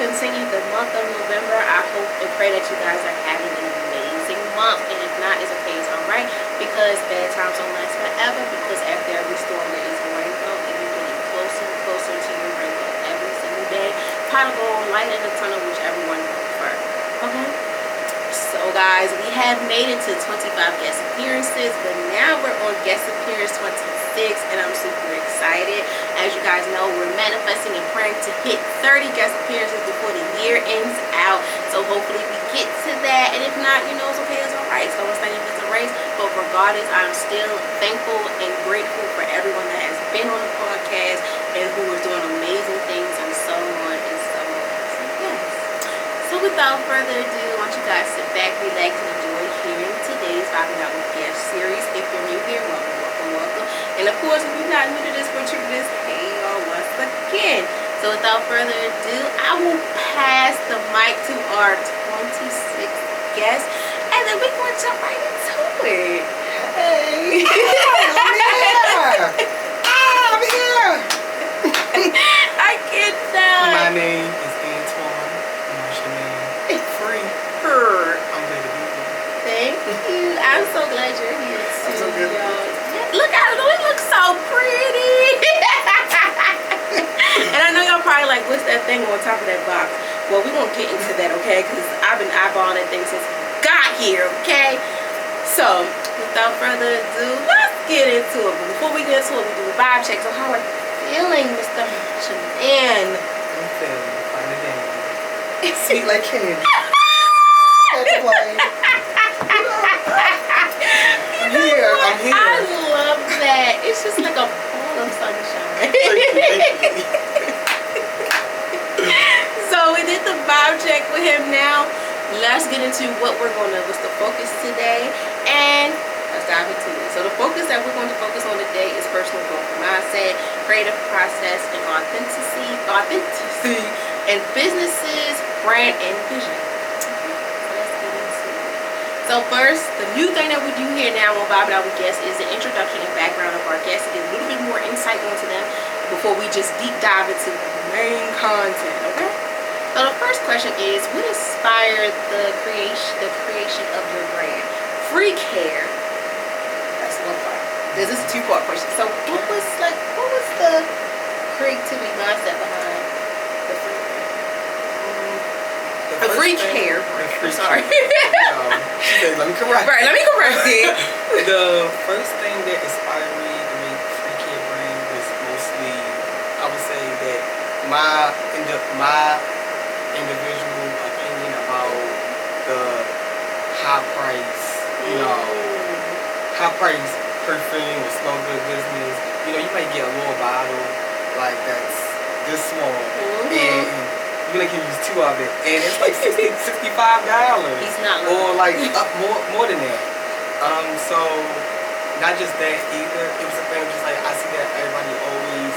continue the month of November. I hope and pray that you guys are having an amazing month. And if not, it's okay, it's alright. Because bad times don't last forever. Because after every storm, there is a rainbow. And you're getting closer and closer to your rainbow every single day. Possible light in the tunnel, which everyone would prefer. Okay? So guys, we have made it to 25 guest appearances, but now we're on guest appearance 26, and I'm super excited. As you guys know, we're manifesting and praying to hit 30 guest appearances before the year ends out. So hopefully we get to that, and if not, you know, it's okay, it's alright. So it's not even a race, but regardless, I'm still thankful and grateful for everyone that has been on the podcast and who is doing amazing things and so on and so on. So yes. So without further ado, I want you guys to sit back, relax, and enjoy hearing today's Vibing Out with Guest series. If you're new here, welcome, welcome, welcome. And of course, if you're not new to this, but you're this, hey y'all, once again. So without further ado, I will pass the mic to our 26th guest, and then we're going to jump right into it. Hey! I'm here! I'm here! I cannot. My name is Antoine, Martian Man. Free. I'm glad to be here. Thank you. I'm so glad you're here too, I'm so good. Look at it. It looks so pretty. And I know y'all probably like, what's that thing on top of that box? Well, we won't get into that, okay? Because I've been eyeballing that thing since we got here, okay? So, without further ado, let's get into it. But before we get into it, we do a vibe check. So, how are you feeling, Mr. Martian Man? I'm feeling fine again. Sweet like candy. I'm here. I love that. It's just like a ball of sunshine. So we did the vibe check with him now. Let's get into what's the focus today, and let's dive into it. So the focus that we're going to focus on today is personal growth mindset, creative process, and authenticity, and businesses, brand, and vision. So first, the new thing that we do here now on Vibing Out with Guests is the introduction and background of our guests to get a little bit more insight onto them before we just deep dive into the main content, okay? So the first question is, what inspired the creation of your brand? FreeCare. That's one part. This is a two-part question. So what was the creativity mindset behind the FreeCare? The FreeCare. I'm sorry. Let me correct. Right, let me correct it. The first thing that inspired me to make FreeCare brand was mostly, I would say that my individual opinion about the high price, high price perfume or smell good business. You know, you might get a little bottle like that's this small, and you only can use 2 of it, and it's like $65. He's not lying. Or like up more than that. So not just that either. It was a thing just like I see that everybody always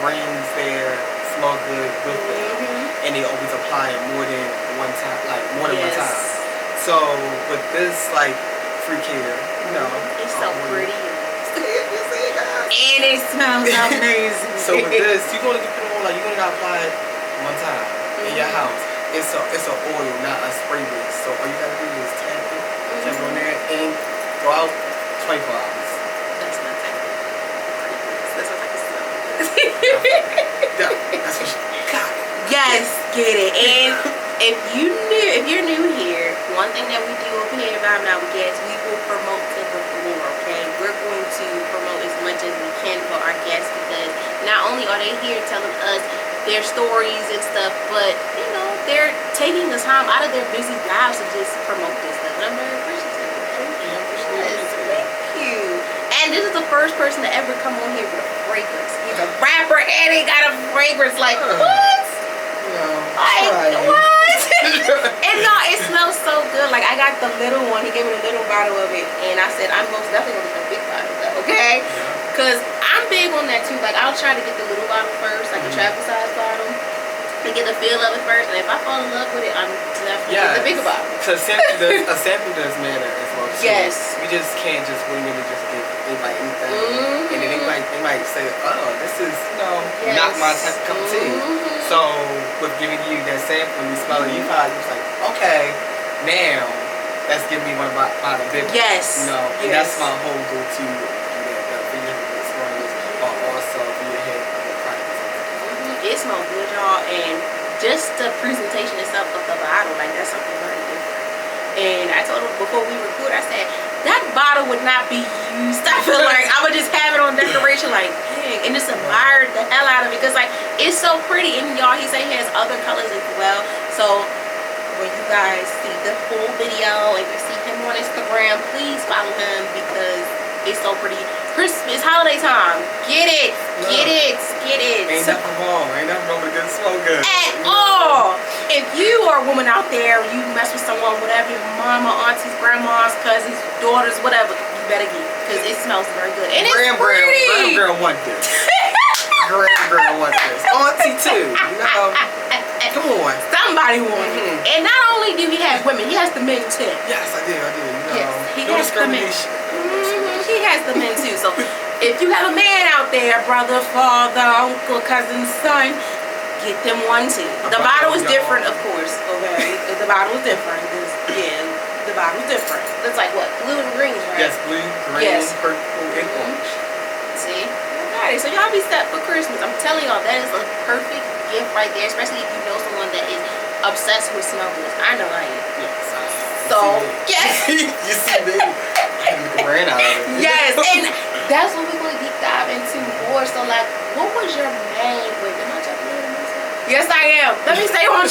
brings their smell good with them, and they always apply it more than one time, one time. So with this like FreeCare, it's so pretty. You see it, guys? And it smells amazing. So with this, you're gonna apply it one time in your house. It's an oil, not a spray base. So all you gotta do is tap on there, and go out 24 hours. That's not that good. That's not like a smell. That's what she got. Yes, get it. And if you're new here, one thing that we do over here at Vibing Out with Guests, we will promote to the floor, okay? We're going to promote as much as we can for our guests, because not only are they here telling us their stories and stuff, but they're taking the time out of their busy lives to just promote this stuff, and I'm very appreciative. Thank you. And this is the first person to ever come on here with a fragrance. He's a rapper and he got a fragrance. Like what? What? And no, it smells so good. Like I got the little one. He gave me the little bottle of it, and I said I'm most definitely gonna get the big bottle though, okay? Because I'm big on that too. Like I'll try to get the little bottle first, like a travel size bottle, to get the feel of it first. And if I fall in love with it, I'm definitely get the bigger bottle. Because a sample does matter as well too. Yes. We just can't just willy-nilly just give anybody anything. And then they might say, oh, this is, not my type of cup of tea. So with giving you that sample, you smell it, you probably just like, okay, now that's giving me one of my big ones. Yes. And that's my whole go-to for your experience, but also for your head of the practice. It smells good, y'all, and just the presentation itself of the bottle, like that's something very different. And I told him before we record, I said that bottle would not be used. I feel like I would just have it on decoration, like dang, and just admire the hell out of it because like it's so pretty. And y'all, he said he has other colors as well. So when you guys see the full video and you see him on Instagram, please follow him because it's so pretty. Christmas, holiday time. Get it. Get it. Get it. Ain't nothing wrong. Ain't nothing wrong with a good smell good. At all. If you are a woman out there, you mess with someone, whatever, your mama, aunties, grandmas, cousins, daughters, whatever, you better get it because it smells very good. And it's pretty. Girl want this. Girl want this. Auntie too. Come on. Somebody wants it. And not only do he have women, he has the men too. Yes, I do. Yes, he no has discrimination. He has the men too. So if you have a man out there, brother, father, uncle, cousin, son, get them one too. The bottle is different, of course. Okay, the bottle is different. The bottle is different. It's like what, blue and green, right? Yes, blue, green, purple, and orange. See, alright. So y'all be set for Christmas. I'm telling y'all, that is a perfect gift right there, especially if you know someone that is obsessed with smell goods. I know I am. Yes. So yes. You see me. Ran out of it. Yes, and that's what we're going to deep dive into more. So, like, what was your main? Wait, am I jumping in? Yes, I am. Let me stay on.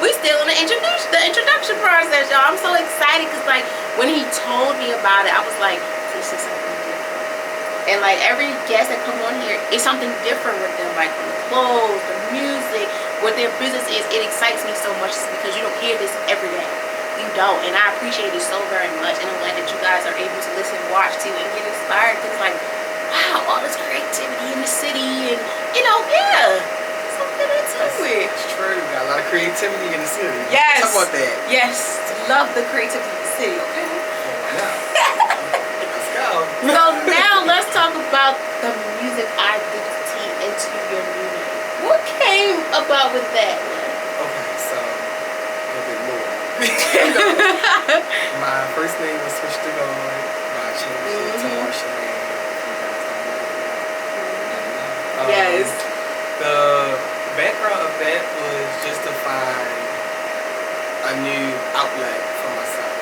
We still in the introduction process, y'all. I'm so excited because, like, when he told me about it, I was like, this is something different. And like every guest that come on here, it's something different with them, like the clothes, the music, what their business is. It excites me so much because you don't hear this every day. You don't, and I appreciate it so very much, and I'm glad that you guys are able to listen, watch too, and get inspired because like, wow, all this creativity in the city, and something into it. It's true. We got a lot of creativity in the city. Yes. Talk about that. Yes, love the creativity in the city. Okay. Let's go. So now let's talk about the music identity into your new name. What came about with that? Okay, so a bit more. My first name was switched to God. I changed it to Martian Man. Yes. The background of that was just to find a new outlet for myself.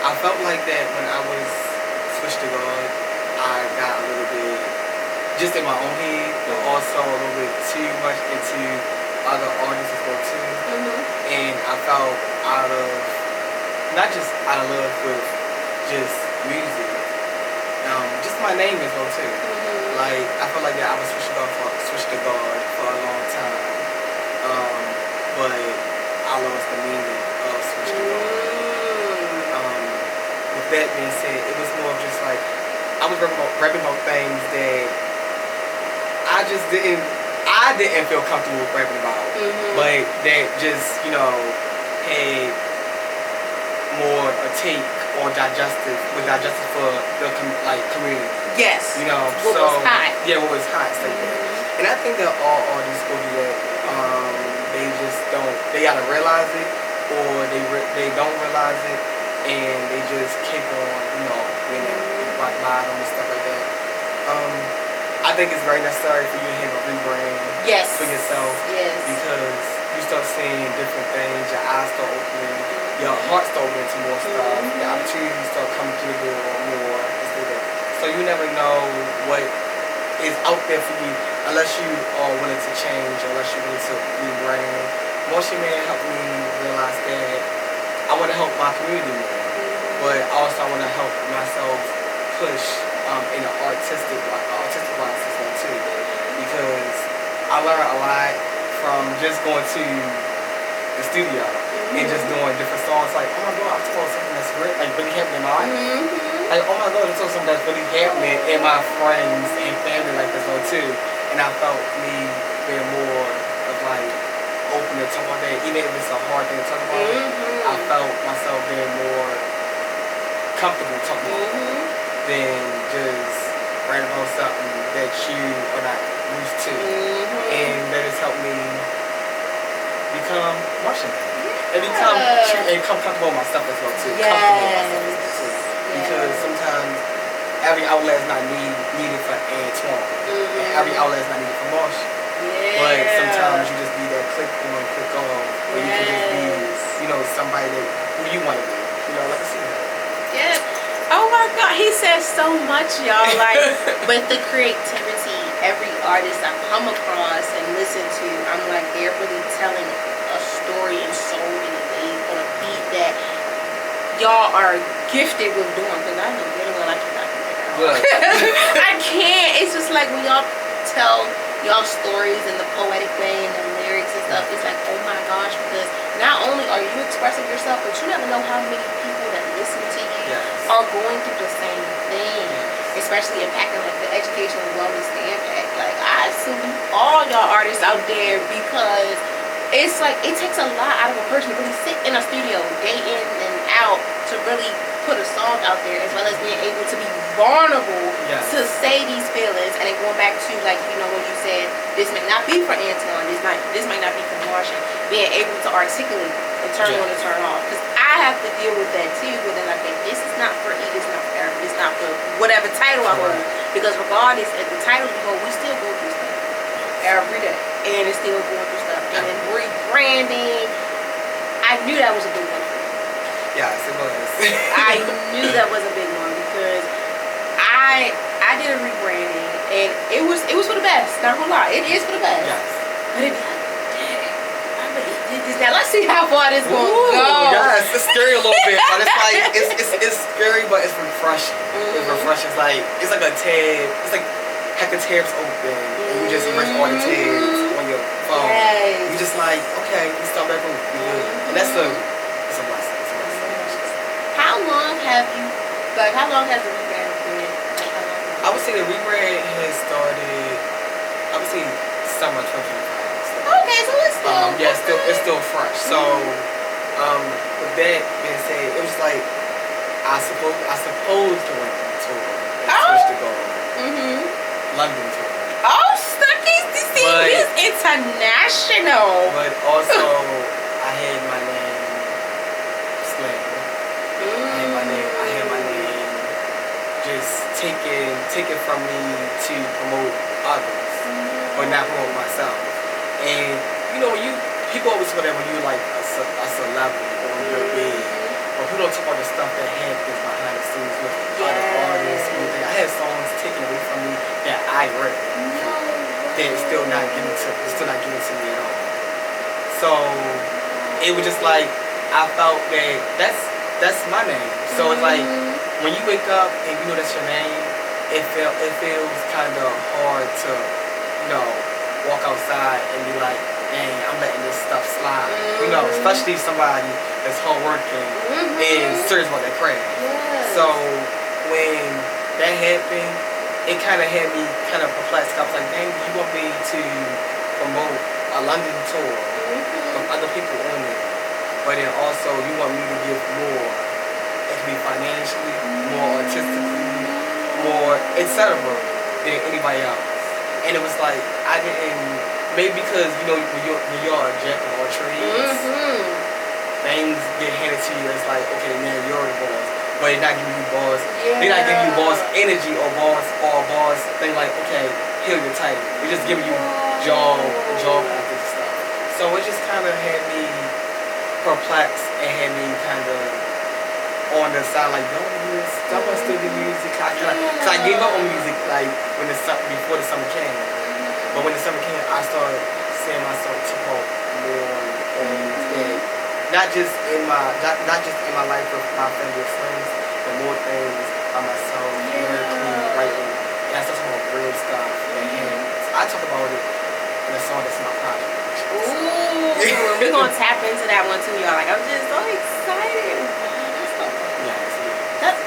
I felt like that when I was switched to God, I got a little bit just in my own head, but also a little bit too much into other artists as well too. And I felt not just out of love with just music, just my name as well too. Like I felt like that I was switched to God for a long time, but I lost the meaning of switched to God. With that being said, it was more of just like I was rapping about things that I didn't feel comfortable rapping about, but that just had more a take or digestive for the community. Yes. What was hot. Yeah, what was hot. Like that. And I think that all artists go do that. They just don't. They gotta realize it, or they don't realize it, and they just keep on, being rock bottom and stuff like that. I think it's very necessary for you to have a rebrand for yourself. Yes. Because you start seeing different things, your eyes start opening, your heart start opening to more stuff, the opportunities start coming through the door more and stuff like that. So you never know what is out there for you unless you are willing to change, unless you're willing to rebrand. Martian Man helped me realize that I want to help my community more, but also I want to help myself push in an artistic wise as well too, because I learned a lot from just going to the studio and just doing different songs. Like, oh my God, I'm talking something that's really happening in my life. Like, oh my God, I'm talking something that's really happening in my friends and family like this well too. And I felt me being more of like open to talk about that, even if it's a hard thing to talk about. I felt myself being more comfortable talking about than just writing about something that you are not used to. And that has helped me become Martian Man. And become comfortable with myself as well too. Comfortable with myself too. Because sometimes every outlet is not needed for Antoine. And every outlet is not needed for Martian. But sometimes you just need that click on, click off, where you can just be, you know, somebody that who you want to be. You know, like I see that. Yes. Oh my God, he says so much, y'all. Like, with the creativity, every artist I come across and listen to, I'm like, they're really telling a story in so many ways on a beat that y'all are gifted with doing. Because I know very well I cannot do that. I can't. It's just like when y'all tell y'all stories in the poetic way and the lyrics and stuff, it's like, oh my gosh, because not only are you expressing yourself, but you never know how many people that listen to you are going through the same thing, especially impacting like the educational wellness impact. Like, I salute all y'all artists out there, because it's like it takes a lot out of a person to really sit in a studio day in and out to really put a song out there, as well as being able to be vulnerable to say these feelings. And then going back to, like, you know, when you said this may not be for Antoine, this might not be for Martian, being able to articulate and turn on and turn off, because I have to deal with that too. But then I think this is not for E, it's not for Eric, it's not for whatever title I hold, because regardless of the title we hold, we still go through stuff every day, and it's still going through stuff. And then rebranding, I knew that was a big one. Yes, it was. I knew that was a big one, because I did a rebranding, and it was for the best. Not gonna lie, it is for the best. Yes. But it, now let's see how far this gonna go. Yes, it's scary a little bit, but it's like it's scary, but it's refreshing. It's refreshing. It's like a tab. It's like heck of tabs open, and you just erase all the tabs on your phone. You just like, okay, we start back over. And it's a blessing. How long has the rebrand been? I would say the rebrand has started, I would say summer 2025. Okay, so it's still it's still fresh. So with that being said, it was like I supposed to went on tour and switched to go London tour. Oh, Stuckies, he's international. But also I had my name slammed. I had my name just taken from me to promote others, but not promote myself. And you know, people always feel that when you're like a celebrity or when you're big, but people don't talk about the stuff that happens behind the scenes with other artists. I had songs taken away from me that I wrote that still not given to me at all. So it was just like I felt that that's my name. So it's like when you wake up and you know that's your name, it feels kind of hard to, you know, walk outside and be like, dang, I'm letting this stuff slide. You know, especially somebody that's hardworking and serious about their craft. So when that happened, it kind of had me kind of perplexed. I was like, dang, you want me to promote a London tour with other people on it, but then also you want me to give more. It can be financially, more artistically, more etc. than anybody else. And it was like I didn't, maybe because you know when you're a jack of all trades, things get handed to you. It's like, okay, man, you're the boss, but they're not giving you boss. They're not giving you boss energy or boss thing. Like, okay, here's your title. They're just giving you job after stuff. So it just kind of had me perplexed and had me kind of on the side, like, don't still do music. Cause I gave up on music like before the summer came. But when the summer came, I started seeing myself to hope more things that not just in my life with my family and friends, but more things by myself, lyrically, writing. And I started talking about real stuff. And I talk about it in a song that's my project. Ooh, we're gonna tap into that one too, y'all. Like, I'm just so excited.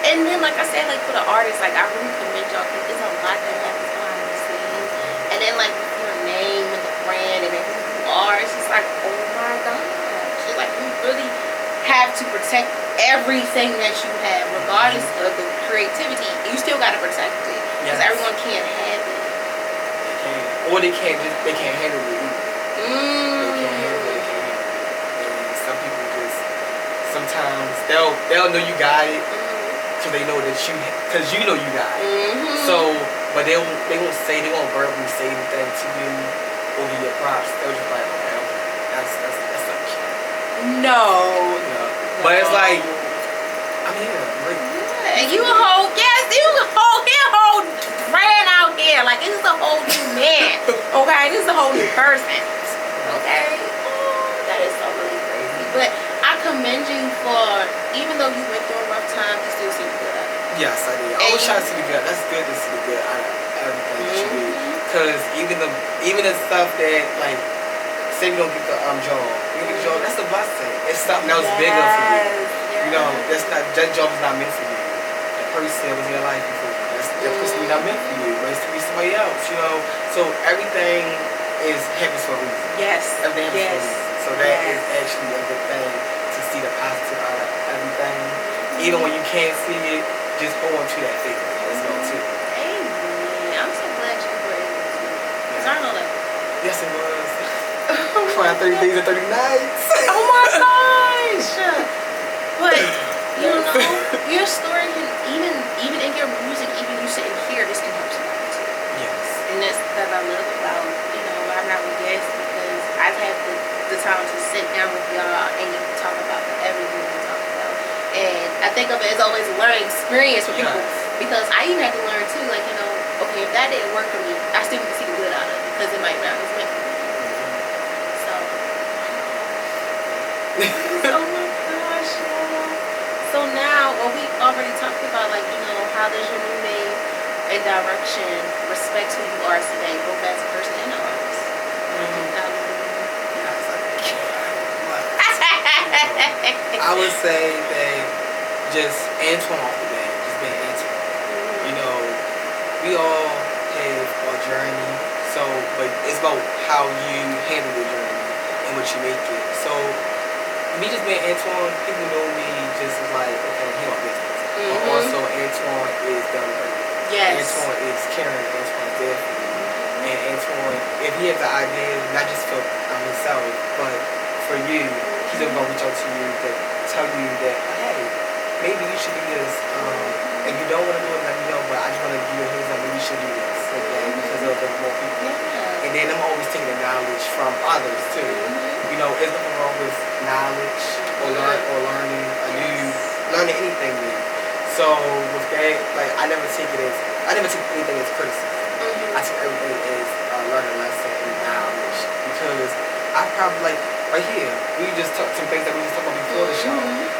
And then, like I said, like for the artists, like I really commend y'all, because it's a lot that happens behind the scenes. And then like your name and the brand and then who you are, it's just like, oh my gosh. It's like you really have to protect everything that you have, regardless of the creativity. You still gotta protect it because everyone can't have it. They can't, or they can't handle it either. They can't handle it. And some people just sometimes they'll know you got it because they know that you know you got it. So, but they won't verbally say anything to you or give you props. They'll just like, okay, that's not cute. No. But it's like, I'm here, great. And you a whole brand out here. Like, this is a whole new man. Okay, this is a whole new person. Okay, that is so really crazy. But I commend you for, even though you went through a rough time, you still see the good out of it. Yes, I did. I always try to see the good. That's good to see the good out of everything that you do. Because even the stuff that, like, say you don't get the job, that's a blessing. It's something that was bigger for you. You know, that job is not meant for you. The person was in your life before. That person is not meant for you. But it's to be somebody else, you know. So everything is happens for a reason. Yes. Everything happens for a reason. So that is actually a good thing to see the positive out of everything. Even when you can't see it, just hold on to that faith. Let's go too. Amen. I'm so glad you were able to. Because I know that. Yes, it was. Crying 30 days and 30 nights. Oh my gosh. But, you know, your story can, even in your music, even you sitting here, this can help somebody too. Yes. And that's that I love about, you know, I'm not with guests because I've had the time to sit down with y'all and you talk about everything we talk about. And I think of it as always a learning experience for people because I even had to learn too, like, you know, okay, if that didn't work for me, I still need to see the good out of it because it might not be meant for me. So, oh my gosh, y'all. So now, we already talked about, like, you know, how does your new name and direction respect who you are today, both as a person and an artist? I would say that just Antoine off the bat, just being Antoine. You know, we all have our journey, but it's about how you handle the journey and what you make it. So, me just being Antoine, people know me just as like, okay, he on business. But also, Antoine is down to earth. Yes. Antoine is caring. Antoine is there for you. And Antoine, if he has the idea, not just for himself, but for you, he's going to reach out to you to tell you that, hey, maybe you should do this. If you don't want to do it, let me know, but I just want to give you a heads up, maybe you should do this. Okay? Because there'll be more people. And then I'm always taking the knowledge from others, too. You know, there's nothing wrong with knowledge or learning anything new. So with that, like, I never take anything as criticism. I take everything as a learning lesson and knowledge because I probably, like, right here, we just talked some things that we just talked about before the show.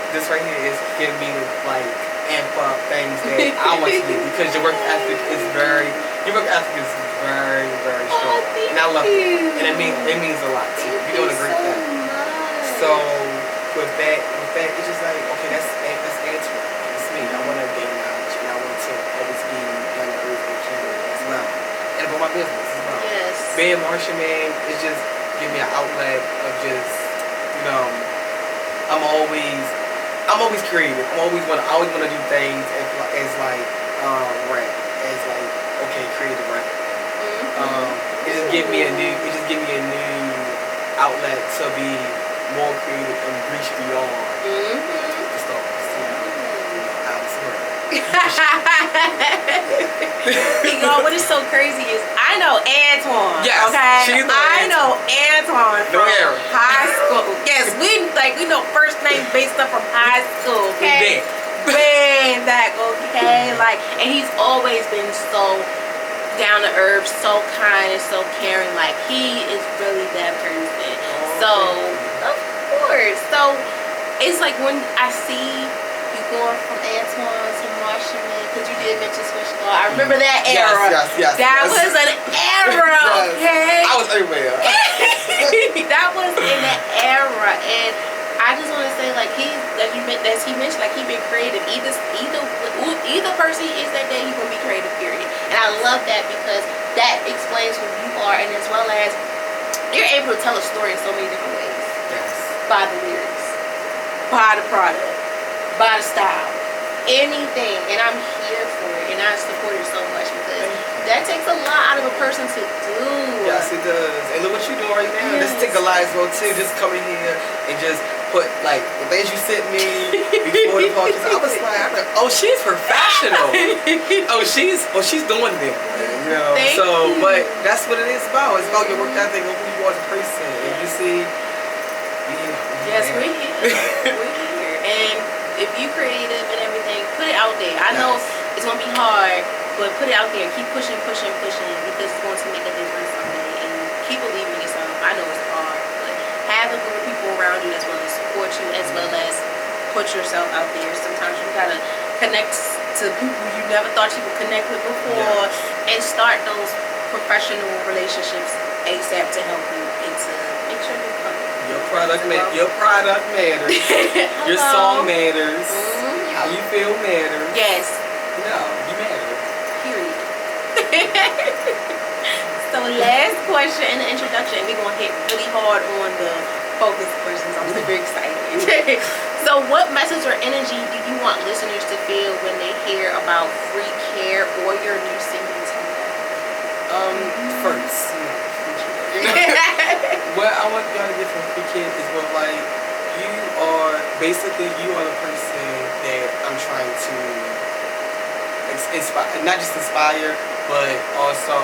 This right here is getting me to, like, amp up things that I want to do because your work ethic is very, very, very strong. And I love it. And it means a lot too. You're doing a great thing. So with that, it's just like, okay, that's Antoine. It's me. I want to gain knowledge and I want to always be down the earth and caring as well. And about my business as well. Yes. Being Martian Man is just give me an outlet of just, you know, I'm always creative. I always want to do things as like rap, as like, okay, creative rap. It just give me a new outlet to be more creative and reach beyond the stars. You know what is so crazy is I know Antoine. Yes, okay, I know Antoine from high school. Yes, we know first name based up from high school. Okay, way back. Okay, like, and he's always been so down to earth, so kind, and so caring. Like, he is really that person. So of course, so it's like when I see you going from Antoine to Martian Man, because you did mention Special Law. I remember that era. Yes. That was an era, okay? I was everywhere. That was in the era, and I just want to say, like, he mentioned, like, he been creative. Either person he is that day, he gonna be creative. Period. And I love that because that explains who you are, and as well as you're able to tell a story in so many different ways. Yes. By the lyrics. By buy the product, buy the style, anything, and I'm here for it, and I support it so much because that takes a lot out of a person to do. Yes, it does. And look what you're doing right now. This take a lot as well too. Just coming here and just put like the things you sent me before the podcast. I was like, oh, she's professional. she's doing it. You know. Thank you. But that's what it is about. It's about your work ethic and who you are as a person. And you see, yes, we're here. We're here. And if you creative and everything, put it out there. I know it's gonna be hard, but put it out there. Keep pushing, because it's going to make a difference someday. And keep believing in yourself. I know it's hard, but have a group of people around you that's willing to support you, as well as put yourself out there. Sometimes you gotta connect to people you never thought you would connect with before, and start those professional relationships ASAP to help you and to make sure you're coming. Your product matters. Your song matters. How you feel matters. Yes. No, you matter. Period. So last question in the introduction, we're gonna hit really hard on the focus questions. I'm super excited. So what message or energy do you want listeners to feel when they hear about FreeCare or your new single Tango? First, what I want y'all to get from FreeCare is what, like, you are the person that I'm trying to inspire, not just inspire, but also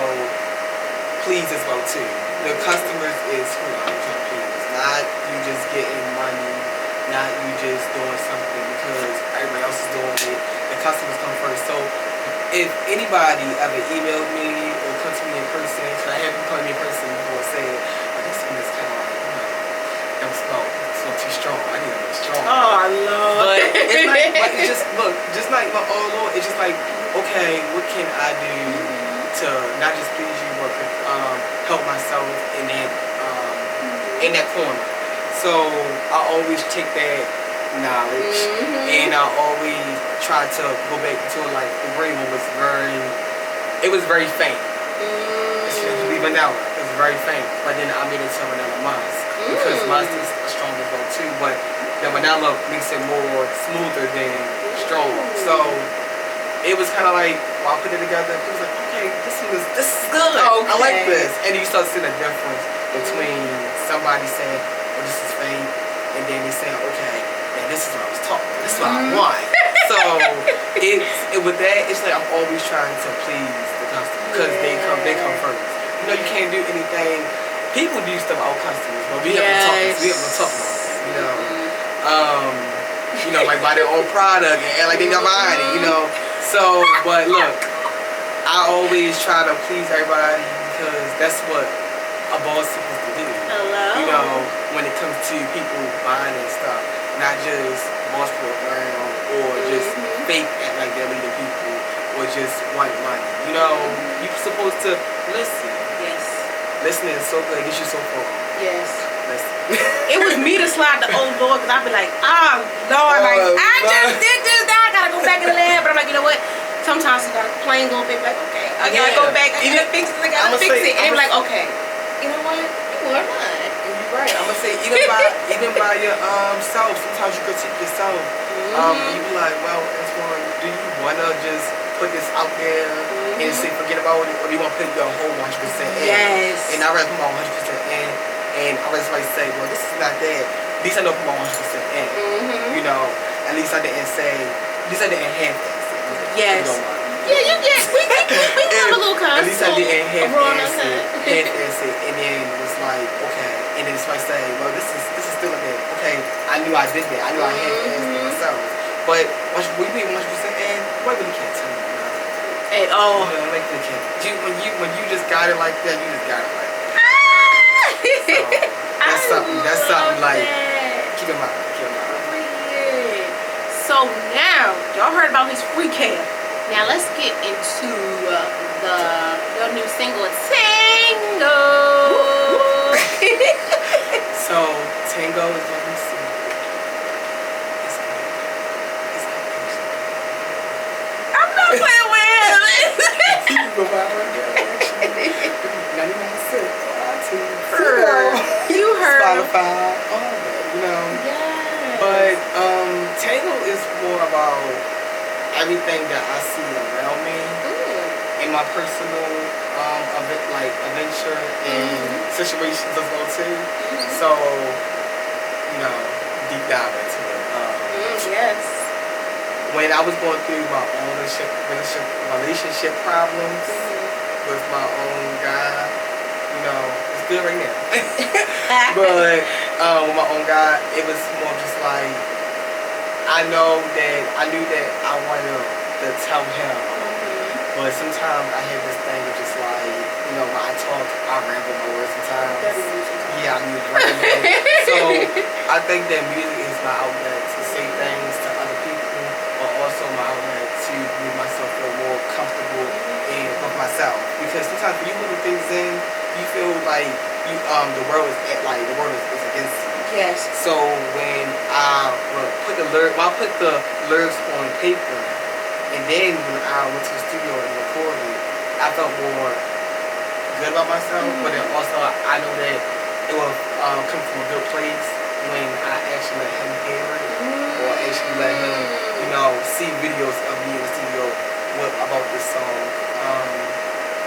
please as well too. The customers is who I'm trying to please, not you just getting money, not you just doing something because everybody else is doing it. The customers come first. So if anybody ever emailed me or come to me in person, because I have people come to me in person before saying, this one is kind of like, that was slow. It's not too strong. I need a little strong. Oh, Lord. But it's like, it's just, look, just like, oh, Lord, it's just like, okay, what can I do to not just please you, but help myself in that corner? So I always take that knowledge and I always try to go back to like the green one was very faint. Especially vanilla. It was very faint. But then I made it to vanilla musk. Because musk is strong as well too. But the vanilla makes it more smoother than strong. So it was kinda like while I put it together, it was like, okay, this is good. Okay. I like this. And you start seeing a difference between somebody saying, oh, this is faint, and then they saying, okay, man, this is what I was talking. This is what I want. So with that, it's like I'm always trying to please the customer because they come first. You know, you can't do anything. People do stuff about customers, but we have to talk. We have to talk about that. You know, like buy their own product and like they got buying it. You know, so but look, I always try to please everybody because that's what a boss is supposed to do. Hello. You know, when it comes to people buying and stuff, not just boss program or just fake act like they're leading people or just want money. You know, you're supposed to listen. Yes. Listening is so good. It gets you so far. Yes. Listen. It was me to slide the old door because I'd be like, oh, Lord, like, I just did this, now I gotta go back in the lab. But I'm like, you know what? Sometimes you gotta complain a little bit, like, okay, I gotta go back, I gotta fix it, I gotta fix it. And they're like, okay, you know what? You are not. You're right. I'm gonna say, even by your self, sometimes you critique yourself. You be like, well, Antoine, do you wanna just put this out there and say forget about it, or do you want to put your whole 100% in? Yes. And I rather put my 100% in, and I rather like say, well, this is not that. At least I know put my 100% in. You know, at least I didn't say, at least I didn't half-ass it. Yes. You know, yeah, we have a little concept. At least I didn't half-ass it, and then it was like, okay, and then it's like say, well, this is still a bit. Okay, I knew I did that. I knew I half-assed it myself. But when you put 100% in, nobody really can't tell you. At all. You know, like the kid. When you just got it like that, you just got it like that. So, that's something like keep in mind. Weird. So now y'all heard about his FreeCare. Now let's get into your new single, Tango. So Tango is my new single. I'm not playing with him. You can go buy one actually. 99 cents. You heard. Spotify, all that, you know. Yes. But everything that I see around me in my personal adventure and situations as well too. So, deep dive into it. Yes. When I was going through my own relationship problems with my own guy, it's good right now. But with my own guy, it was more just like I knew that I wanted to tell him, but sometimes I have this thing of just like, when I talk, I ramble more sometimes. Yeah, I'm rambling. So I think that music is my outlet to say things to other people, but also my outlet to make myself feel more comfortable with myself. Because sometimes when you put things in, you feel like the world is against you. Yes. So when I put the lyrics on paper, and then when I went to the studio and recorded, I felt more good about myself. But then also I know that it will come from a good place when I actually let him hear it, or actually let him, see videos of me in the studio about this song.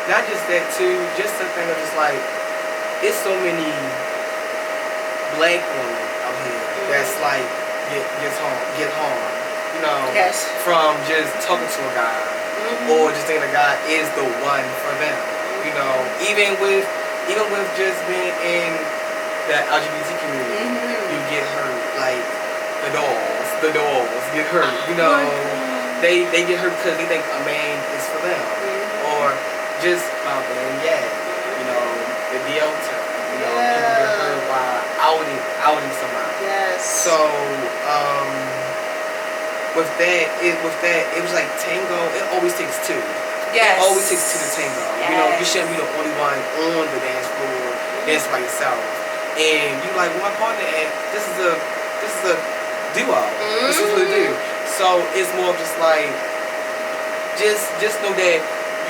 Not just that too, just the thing of just like, it's so many black women out here that's like get harmed, Yes. from just talking to a guy, or just thinking a guy is the one for them. Even with just being in the LGBT community, you get hurt. Like the dolls get hurt. They get hurt because they think a man is for them, or just about being gay. The DL term. People get hurt by outing somebody. Yes. So with that, it was like Tango. It always takes two. Yes. It always takes two to tango. Yes. You shouldn't be the only one on the dance floor dancing by yourself. And you like, well, my partner, this is a duo. This is what we do. So it's more of just like, just know that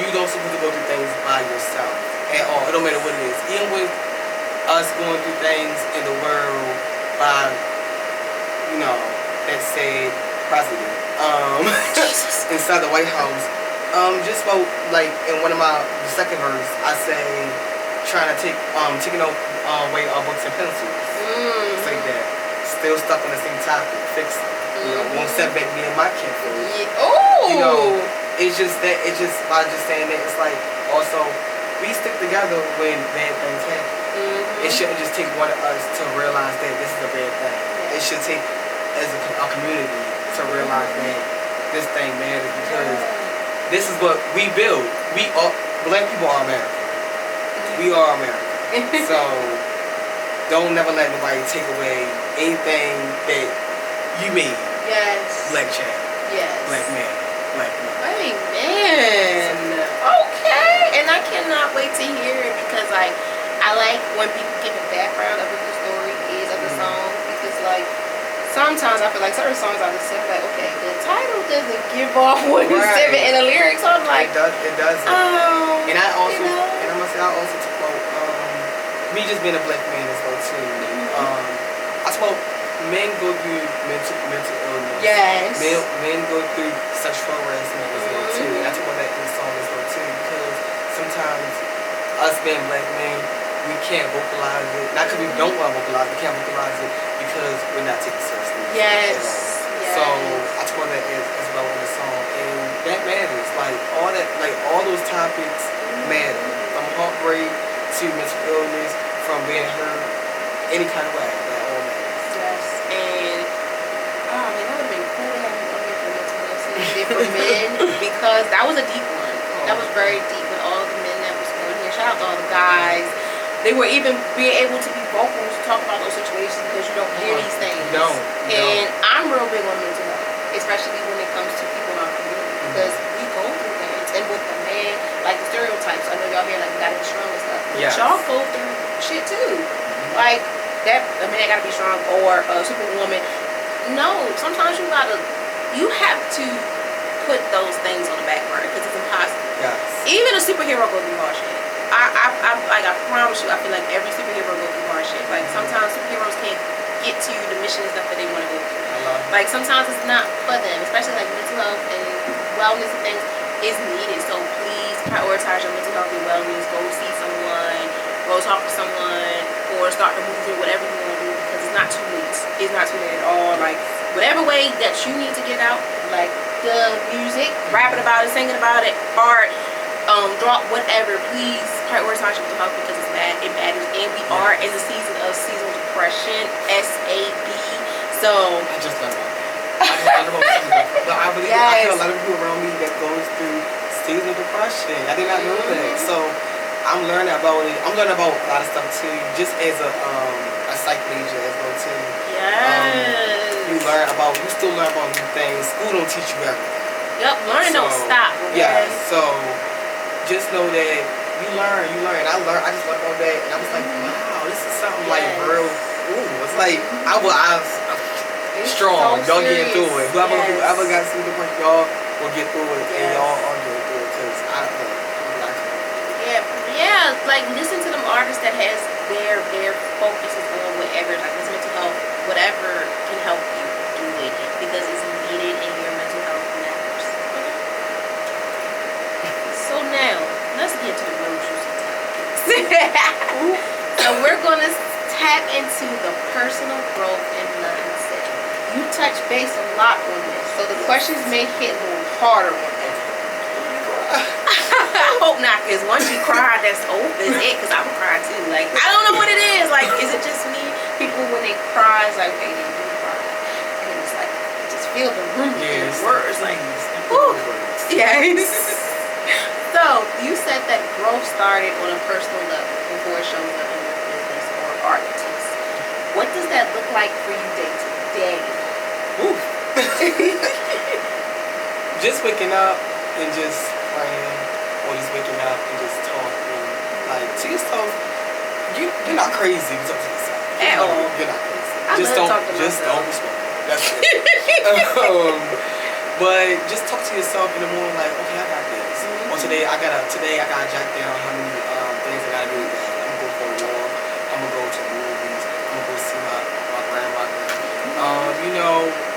you don't supposed to go through things by yourself at all. It don't matter what it is. Even with us going through things in the world by, let's say, president, inside the White House, just about like in one of the second verse, I say trying to taking away books and pencils. It's like that. Still stuck on the same topic, fix it. Won't set back me and my kinfolk. It's just by just saying that, it's like also we stick together when bad things happen. It shouldn't just take one of us to realize that this is a bad thing. It should take as a community to realize that this thing matters, because this is what we build. Black people are America. We are America. So don't never let nobody take away anything that you made. Yes. Black child. Yes. Black man. Black woman. Amen. Okay. And I cannot wait to hear it, because like I like when people give a background of what the story is of the song, because like sometimes I feel like certain songs I listen to, like, okay, the title doesn't give off what is said in the lyrics, so I'm like, it doesn't. And I also, and I must say, I also to quote, me just being a black man as well too. I spoke, men go through mental illness. Yes. Men go through sexual harassment as well too. And I talk about that in the song as well too, because sometimes us being black men, we can't vocalize it. Not because we don't want to vocalize it, we can't vocalize it because we're not taking it seriously. Yes. So I talk about that as well in the song, and that matters. Like all those topics matter. From heartbreak to mental illness, from being hurt, any kind of way, that all matters. Yes. And oh man, that would have been cool to have you on here for mental illness and did for men, because that was a deep one. That was very deep with all the men that was on here. Shout out to all the guys. They were even being able to be vocal to talk about those situations, because you don't hear these things. And I'm real big on mental health, especially when it comes to people in our community, because we go through things. And with the man, like the stereotypes, I know y'all hear like you gotta be strong and stuff. But y'all go through shit too. Like that, a man gotta be strong, or a superwoman. No, sometimes you have to put those things on the back burner, because it's impossible. Yes. Even a superhero go through hard shit. I promise you, I feel like every superhero go through hard shit. Like sometimes superheroes can't get to the mission and stuff that they want to go through. Like sometimes it's not for them, especially like mental health and wellness and things is needed. So please prioritize your mental health and wellness. Go see someone, go talk to someone, or start the movement, whatever you want to do, because it's not too late. It's not too late at all. Like, whatever way that you need to get out, like the music, rapping about it, singing about it, art, drop whatever, please prioritize your mental health because it matters. And we are in the season of seasonal depression, SAD. So I just thought about that. I believe I have a lot of people around me that goes through seasonal depression. I did not know that. So I'm learning about it. I'm learning about a lot of stuff too, just as a psych major as well too. Yes. You still learn about new things. School don't teach you everything. Yep, learning don't stop. Yeah. So just know that you learn. I just learned about that, and I was like, wow, this is something like real. Ooh, it's like I was strong. So y'all get through it. Whoever got through the point, y'all will get through it, and y'all are getting through it. Cause like listen to them artists that has their focus is on whatever, like this mental health, whatever can help you do it because it's needed and your mental health matters. So now let's get to the real juicy topics. So we're gonna tap into the personal growth and mindset. You touch base a lot on this, so the questions may hit a little harder on that. I hope not, because once you cry, that's it, because I would cry too. Like, I don't know what it is. Like, is it just me? People, when they cry, it's like, okay, they do cry. And it's like, you just feel the room in the words. Like, whoo. Yes. So, you said that growth started on a personal level before it shows up in your business or artist. What does that look like for you day to day? Just waking up and just praying, or just waking up and just talking. Like, to yourself, you're not crazy to talk to yourself. At all. You're not crazy. I don't respond. That's it. But just talk to yourself in the morning like, okay, I got this. Or today I gotta jot down how many things I gotta do today. I'm gonna go for a walk. I'm gonna go to the movies. I'm gonna go see my grandmother.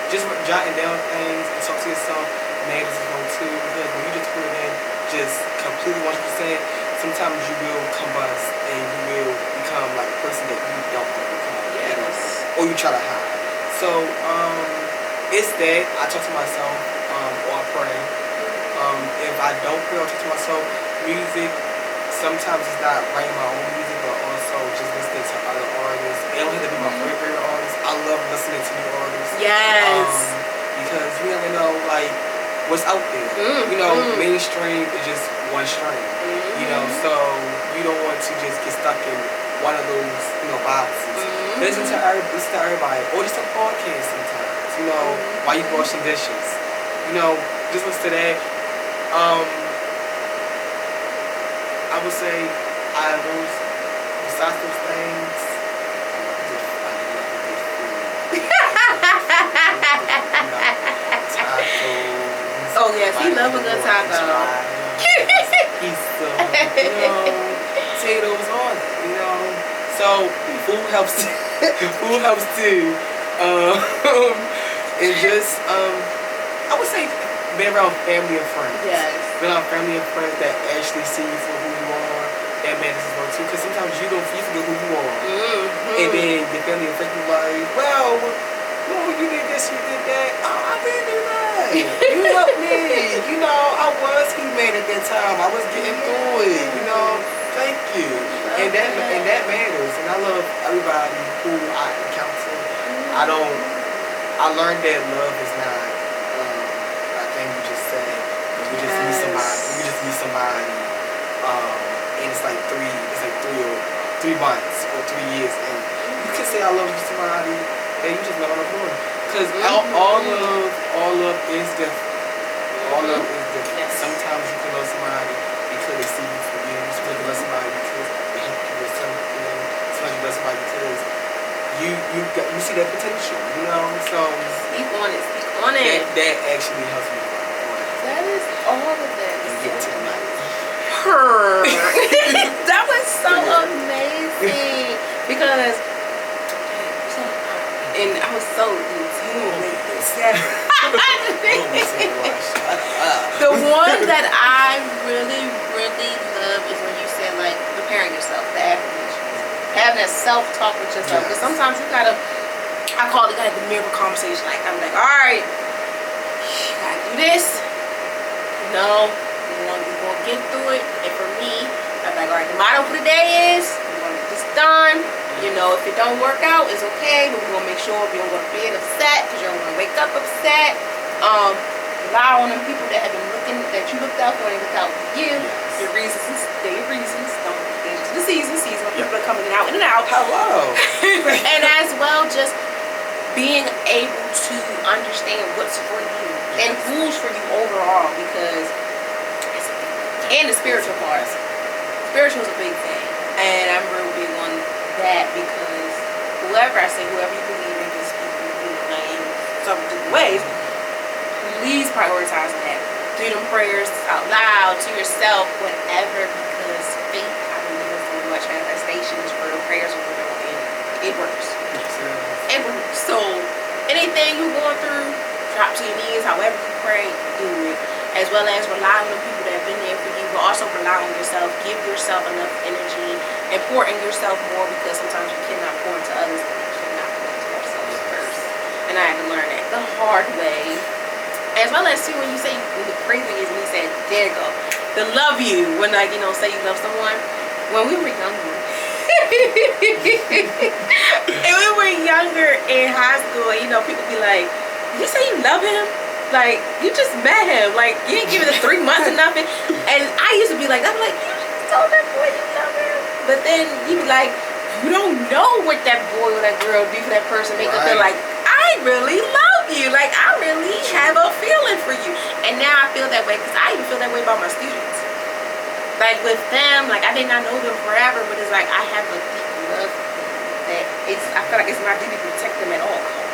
Just jotting down things and talk to yourself matters as well too, because when you just put it in just completely 100%, sometimes you will combust and you will become like a person that you don't want to become. Yes. Or you try to hide. So it's that I talk to myself or I pray. If I don't pray or talk to myself, music sometimes it's not writing my own music, but also just listening to other artists. It don't have to be my favorite artists. I love listening to new artists. Yes. Because you never know like what's out there. Mainstream is just one stream. So you don't want to just get stuck in one of those, boxes. Listen to everybody, or just a podcast sometimes. While you washing dishes. Just listen to that. I would say besides those things, tacos. Oh yes, he loves a good taco. Pizza, potatoes, all that, So food helps. Food helps too. And just I would say being around family and friends. Yes. Being around family and friends that actually see you for who you are, that matters as well too. Because sometimes you forget who you are. And then your family and friends be like, well, you did this, you did that. Oh, I didn't do that. You helped me. I was human at that time. I was getting through it. Thank you. And that matters. And I love everybody who I encounter. I learned that love is not a thing you just say. You just meet somebody. And it's like 3 months or 3 years, and you can say I love you to somebody that you just met on the floor. Because all love is different. All love is different. Yes. Sometimes you can love somebody because they see you for you. Sometimes you love somebody because they help you with something. Sometimes you love somebody because you see that potential, So Speak on it. That actually helps me. That is all of that. And get to the night. That was so amazing because, and I was so in tune with this. Yes. The one that I really, really love is when you said, like, preparing yourself, the affirmations. Having that self-talk with yourself. Because sometimes you gotta, I call it like the miracle conversation. Like, I'm like, all right, you gotta do this. No, we're gonna get through it. And for me, I'm like, all right, the motto for the day is, we're gonna get this done. You know, if it don't work out, it's okay, but we're gonna make sure we don't go to bed upset, because you don't want to wake up upset. Rely on them people that have been looking, that you looked out for, and looked out for you. Yes. Your reasons, they're your reasons. Don't forget the season when people are coming in and out. Hello. And as well, just being able to understand what's for you and who's for you overall, because and the spiritual parts. Spiritual is a big thing, and I'm real big on that, because whoever you believe in, because people in some different ways, please prioritize that. Do them prayers out loud to yourself, whatever, because faith, I believe, is so much manifestation is where the prayers are real, and it works. It works. So anything you're going through, drop to your knees, however you pray, do it. As well as rely on the people that have been there for you, but also rely on yourself. Give yourself enough energy and pour in yourself more, because sometimes you cannot pour into others, but you cannot pour into yourself first. And I had to learn that the hard way. As well as too, when you say, the crazy thing is when you said, there you go, the love you, when, like, you know, say you love someone. When we were younger, and we were younger in high school, you know, people be like, you say you love him? Like, you just met him. Like, you ain't giving it 3 months or nothing. And I used to be like, I'm like, you just told that boy you love him. But then you be like, you don't know what that boy or that girl do for that person. Make them feel like, I really love you. Like, I really have a feeling for you. And now I feel that way, because I even feel that way about my students. Like, with them, like, I did not know them forever, but it's like, I have a deep love for them. That I feel like it's my duty to protect them at all costs.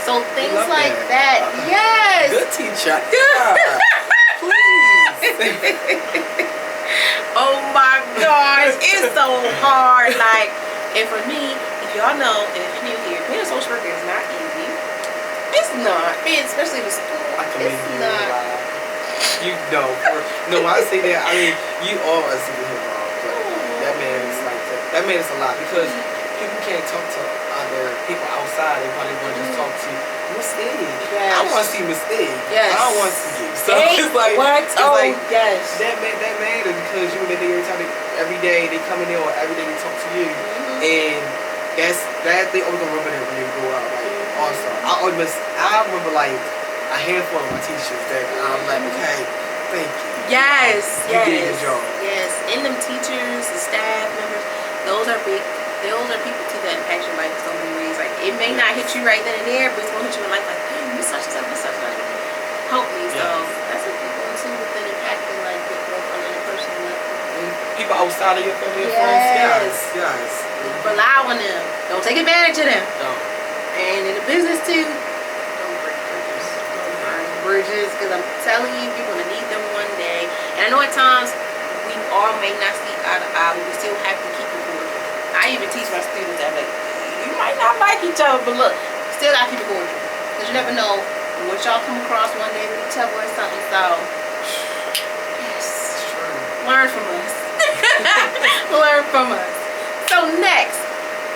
So things like that. Yes. Good teacher. Yeah. Please. Oh my gosh, it's so hard. Like, and for me, if y'all know, and if you're new here, being a social worker is not easy. It's not. Being, especially in school, it's not. You know, no, when I say that, I mean, you are a superhero. That man is like that. That man is a lot, because people can't talk to other people outside. They probably want to just talk to Miss A. Yes. I want to see Miss A. Yes. I don't want to see you. So it's like, what? It's oh, like, yes. That matters, because you and they every time every day they come in there, or every day they talk to you, and that they always gonna remember that when they grow up. Like, also, I remember like a handful of my teachers that I'm like, okay, thank you. Yes. You did your job. Yes. And them teachers, the staff members, those are big. Those are people too that impact your life in so many ways. Like, it may not hit you right then and there, but it's gonna hit you in life. Like, hey, you such and such and such and such. Hopefully, so that's a big one too. With an impacting like your growth on a personal level. People outside of your family and friends. Yes. Rely on them. Don't take advantage of them. No. And in the business too, don't break bridges. Don't burn bridges, because I'm telling you, you're gonna need them one day. And I know at times we all may not see eye to eye, but we still have to keep it cordial. I even teach my students that, like, you might not like each other, but look, still gotta keep it cordial, because you never know what y'all come across one day with each other or something. So yes, learn from us. Learn from us. So next,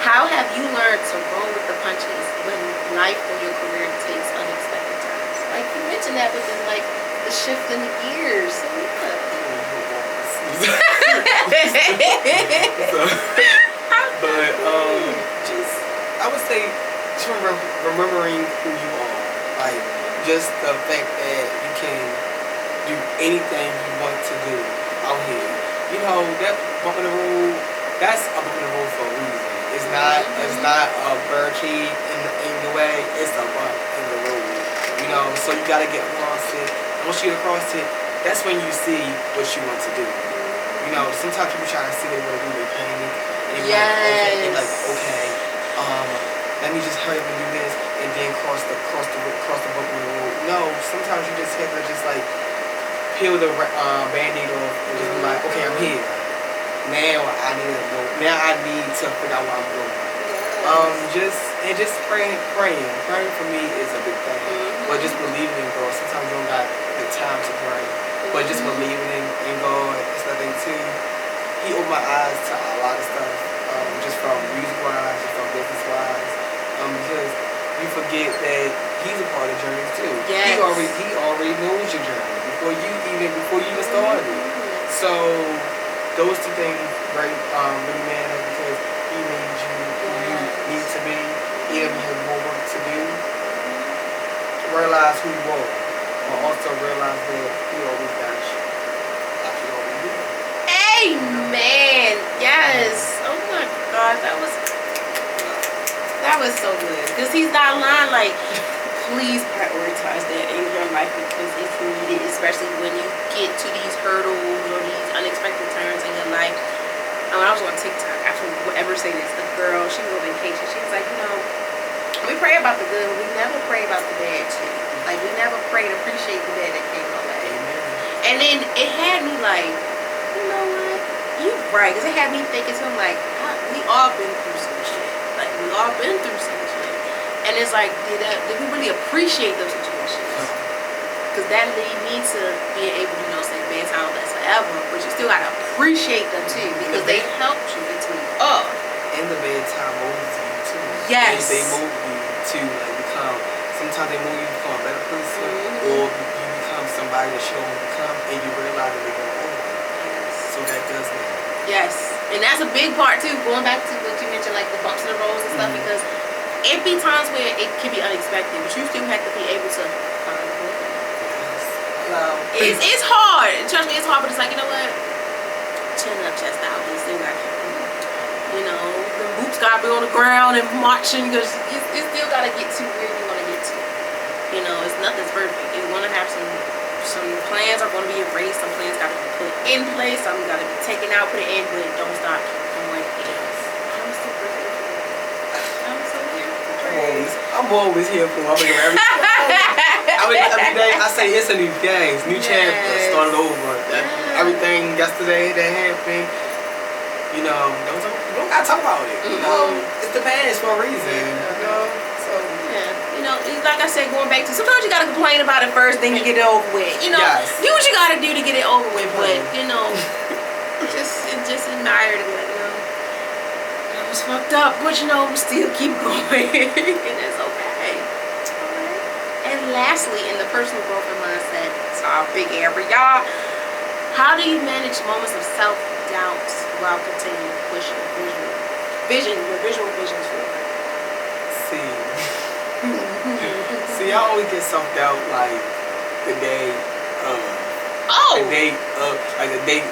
how have you learned to roll with the punches when life or your career takes unexpected turns? Like you mentioned that within like the shift in the gears. So yeah. But just I would say just remembering who you are, like just the fact that you can do anything you want to do out here. You know, that bump in the road, that's a bump in the road for a reason. It's not a barricade in the way. It's a bump in the road. You know, so you gotta get across it. Once you get across it, that's when you see what you want to do. You know, sometimes people try to see they want to do their painting. And like, okay, let me just hurry up and do this, and then cross the bump in the road. No, sometimes you just have to just like peel the band-aid off and just be like, okay, I'm here. Now I need to figure out what I'm doing. Just praying for me is a big thing. But just believing in God. Sometimes you don't got the time to pray, but just believing in God is that thing too. He opened my eyes to a lot of stuff, just from music wise, just from business wise, because you forget that He's a part of the journey too. Yes. He already knows your journey before you even started. So those two things really matter because He made you who you need to be. Even if you have more work to do, realize who you are, but also realize that He always got you. Like He always did. Amen. Yes. Oh my God, that was so good. Because He's not lying. Like, please prioritize that in your life because it's needed, especially when you get to these hurdles or these unexpected turns in your life. I was on TikTok, I should ever say this, the girl, she was on vacation, she was like, we pray about the good, but we never pray about the bad too. Like, we never pray and appreciate the bad that came our way. And then it had me like, you know what, you're right, because it had me thinking something like, we all been through some shit. Like, we all been through some shit. And it's like, did we really appreciate those situations? Because that lead me to being able to, say bad time lasts forever, but you still gotta appreciate them too because they helped you get to up. And the bad time moves you too. Yes. They move you to become. Sometimes they move you to become a better person, or you become somebody that you don't want to become, and you realize that they're going over. Yes. So that does matter. Yes, and that's a big part too. Going back to what you mentioned, like the bumps in the roads and stuff, because it be times where it can be unexpected, but you still have to be able to find a way. It's hard. Trust me, it's hard, but it's like, you know what? Chin up, chest out. You still got to, the boots got to be on the ground and marching because you still got to get to where you want to get to. It's nothing's perfect. You're going to have some plans are going to be erased. Some plans got to be put in place. Some got to be taken out, put it in, but don't stop. Keep going. I'm so grateful. I'm so here for praise. I'm always here for every day I say it's a new day, it's new chapter, started over. Everything yesterday that happened, don't gotta talk about it. It's the past for a reason. So like I said, going back to sometimes you gotta complain about it first, then you get it over with. Do what you gotta do to get it over with, but just admire it. I was fucked up, but still keep going, and that's okay. And lastly, in the personal growth and mindset, it's our big area, y'all. How do you manage moments of self-doubt while continuing to push your visual visions forward? See, I always get self-doubt like the day of. The day of things.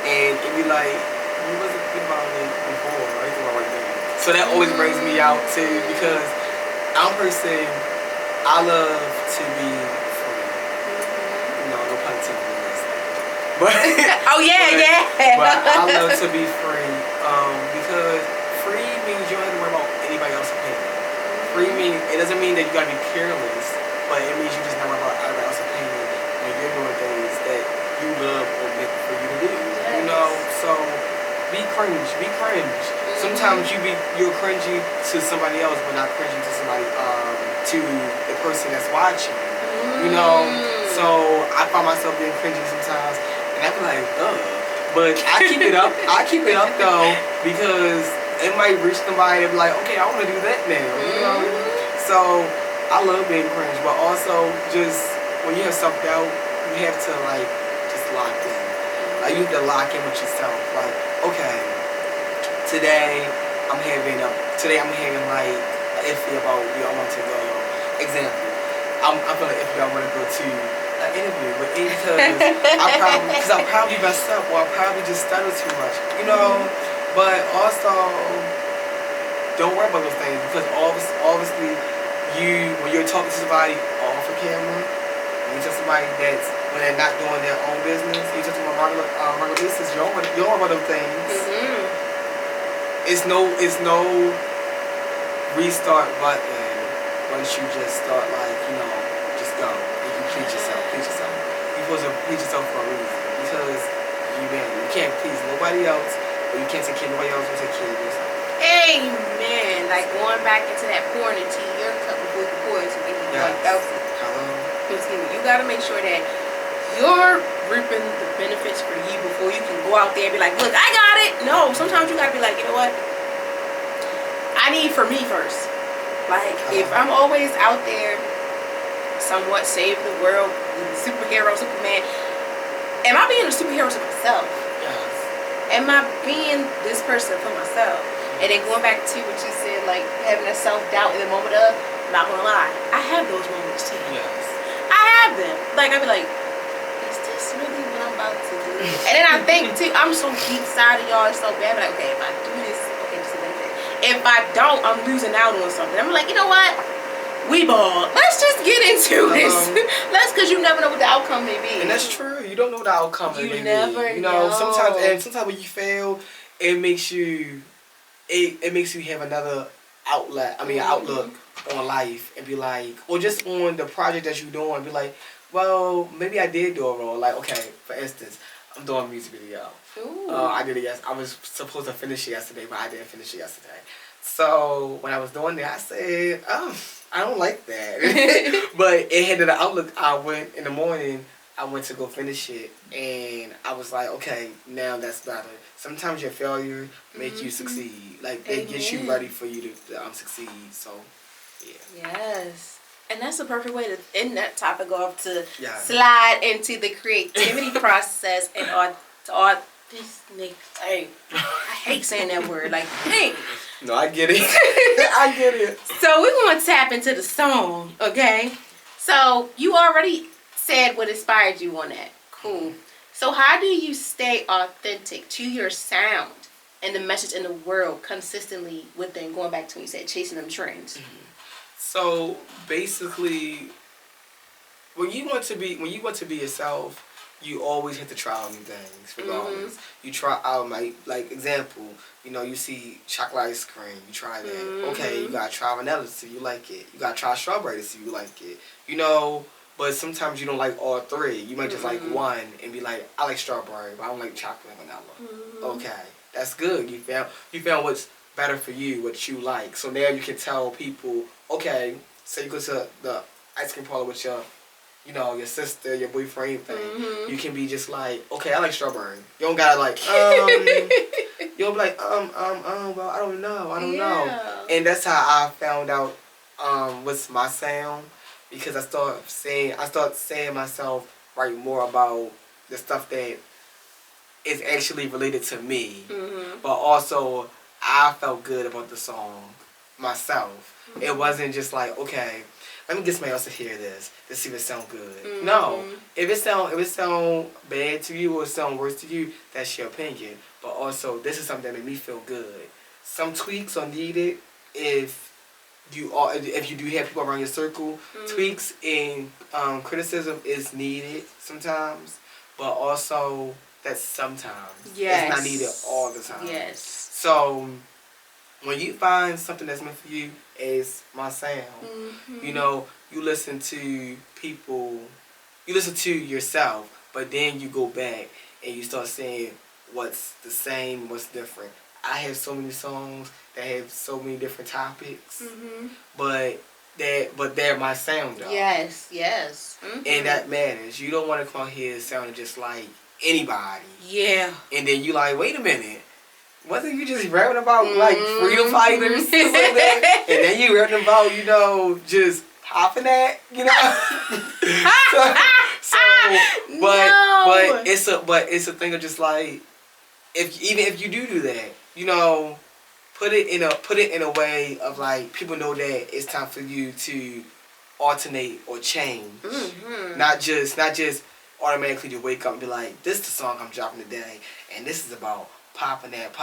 And it be like, you wasn't thinking about it before, right? Right now. So that always brings me out too, because I'm a person, I love to be free. No pun intended. But oh yeah. But I love to be free, because free means you don't have to worry about anybody else's opinion. Free means it doesn't mean that you gotta be careless, but it means you just not worry about everybody else's opinion when you're doing things that you love or meant for you to do. So be cringe. Sometimes you're cringy to somebody else, but not cringy to somebody to the person that's watching. So I find myself being cringy sometimes, and I be like, but I keep it up. Though, because it might reach somebody and be like, okay, I want to do that now. So I love being cringe, but also just when you have self-doubt, you have to just lock in. You have to lock in with yourself. Like, okay, today I'm having like iffy about where I want to go. Example, I'm feeling iffy I want to go to an interview, but because I probably messed up, or I probably just stuttered too much, But also, don't worry about those things, because obviously, when you're talking to somebody off the camera, when you tell somebody that's when they're not doing their own business, you talk to them on regular basis, you don't worry about those things. It's no restart button once you just start just go and you please yourself. You're supposed to please yourself for a reason, because you can't please nobody else, or you can't take care of nobody else, you take care of yourself. Amen. Like going back into that pouring into your cup before you pour into anyone else. You gotta make sure that you're reaping the benefits for you before you can go out there and be like, look, I got it. No, sometimes you gotta be like, you know what? I need for me first. Like, if I'm always out there somewhat saving the world, superhero, Superman, am I being a superhero to myself? Yes. Am I being this person for myself? And then going back to what you said, like having a self-doubt in the moment of, I'm not gonna lie, I have those moments too. Yes. I have them. Like, I be like, is this really what I'm about to do? And then I think too, I'm so deep side of y'all, it's so bad. But like, okay, if I do this, okay, this is a benefit. If I don't, I'm losing out on something. I'm like, you know what? We ball. Let's just get into this. Cause you never know what the outcome may be. And that's true. You don't know the outcome may be. You never You know, know. sometimes when you fail, it makes you have another outlet. I mean, outlook on life, and be like, or just on the project that you're doing, be like, well, maybe I did do it wrong. Like, okay, for instance, I'm doing a music video. I did it I was supposed to finish it yesterday, but I didn't finish it yesterday. So when I was doing that, I said, I don't like that. But it had the outlook. I went in the morning, I went to go finish it, and I was like, okay, now that's better. Sometimes your failure make you succeed. Like, it gets you ready for you to succeed. So, yeah. Yes. And that's the perfect way to end that topic off, to slide into the creativity process and hey, I hate saying that word. Like, hey. No, I get it. I get it. So we're going to tap into the song, okay? So you already said what inspired you on that. Cool. So how do you stay authentic to your sound and the message in the world consistently within, going back to when you said chasing them trends? So basically, when you want to be yourself, you always have to try out new things. Regardless, you try out like example. You know, you see chocolate ice cream, you try that. Okay, you gotta try vanilla to see you like it. You gotta try strawberry to see you like it. You know, but sometimes you don't like all three. You might just like one and be like, I like strawberry, but I don't like chocolate and vanilla. Okay, that's good. You found what's better for you, what you like. So now you can tell people, okay, say you go to the ice cream parlor with your sister, your boyfriend thing. You can be just like, okay, I like strawberry. You don't gotta like, you'll be like, well, I don't know. And that's how I found out, what's my sound, because I started saying myself, write more about the stuff that is actually related to me, but also I felt good about the song myself. It wasn't just like, okay, let me get somebody else to hear this to see if it sound good. No, if it sound bad to you or it sound worse to you, that's your opinion. But also, this is something that made me feel good. Some tweaks are needed if you do have people around your circle. Tweaks and criticism is needed sometimes, but also that's sometimes. It's not needed all the time. Yes. So when you find something that's meant for you, as my sound, you know, you listen to people, you listen to yourself, but then you go back and you start saying what's the same, what's different. I have so many songs that have so many different topics, but they're my sound though. Yes. And that matters. You don't want to come out here sounding just like anybody. Yeah. And then you like, wait a minute. Wasn't you just rapping about like freedom fighters and stuff like that? And then you rapping about, you know, just popping that, you know? but it's a thing of just like, if you do that, you know, put it in a way of like people know that it's time for you to alternate or change. Not just automatically to wake up and be like, this is the song I'm dropping today, and this is about popping that.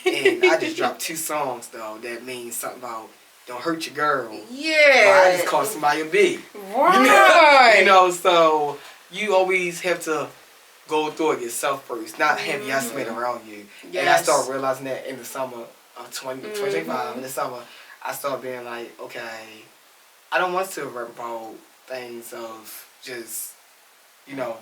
And I just dropped 2 songs though that means something about don't hurt your girl. Yeah. But I just called somebody a B. Right. You know, so you always have to go through it yourself first, not have your estimate around you. Yes. And I started realizing that in the summer of 2025, in the summer, I started being like, okay, I don't want to rap about things of just,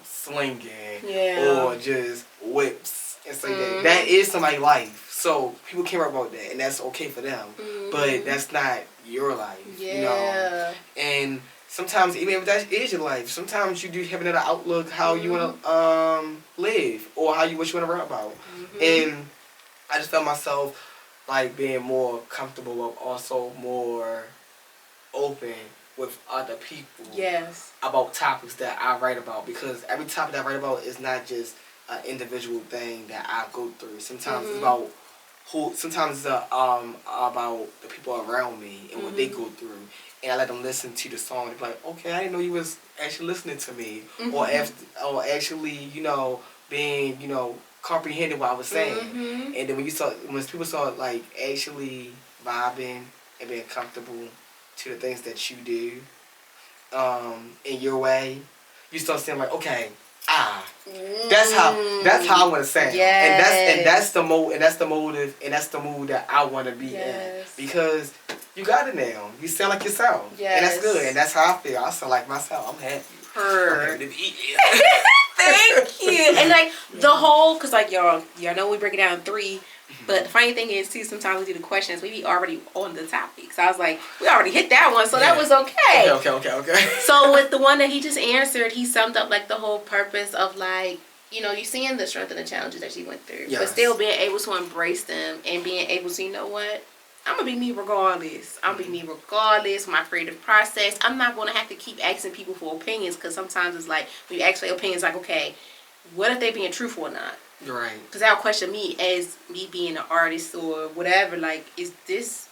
slinging Yeah. or just whips and say that is somebody's life. So people care about that, and that's okay for them. But that's not your life. Yeah. And sometimes even if that is your life, sometimes you do have another outlook how you wanna live or how what you wanna rap about. And I just felt myself like being more comfortable, but also more open with other people about topics that I write about, because every topic that I write about is not just an individual thing that I go through. Sometimes it's about sometimes it's about the people around me and what they go through, and I let them listen to the song and be like, okay, I didn't know you was actually listening to me, or actually being comprehending what I was saying. And then when people start like actually vibing and being comfortable to the things that you do in your way, you start saying like, okay, that's how I want to sound. And that's the motive and that's the mood that I want to be in, because you got it now. You sound like yourself, and that's good. And that's how I feel. I sound like myself. I'm happy. I'm happy to be here. Thank you. And like the whole, cause like y'all know we break it down in 3. But the funny thing is, too, sometimes we do the questions, we be already on the topic. So I was like, we already hit that one, so that was okay. Okay. So with the one that he just answered, he summed up like the whole purpose of like, you seeing the strength and the challenges that she went through, but still being able to embrace them and being able to, you know what, I'm gonna be me regardless. I'm gonna be me regardless. My creative process. I'm not gonna have to keep asking people for opinions, because sometimes it's like when you ask for opinions, like, okay, what if they being truthful or not? Right. Because that'll question me as me being an artist or whatever. Like, is this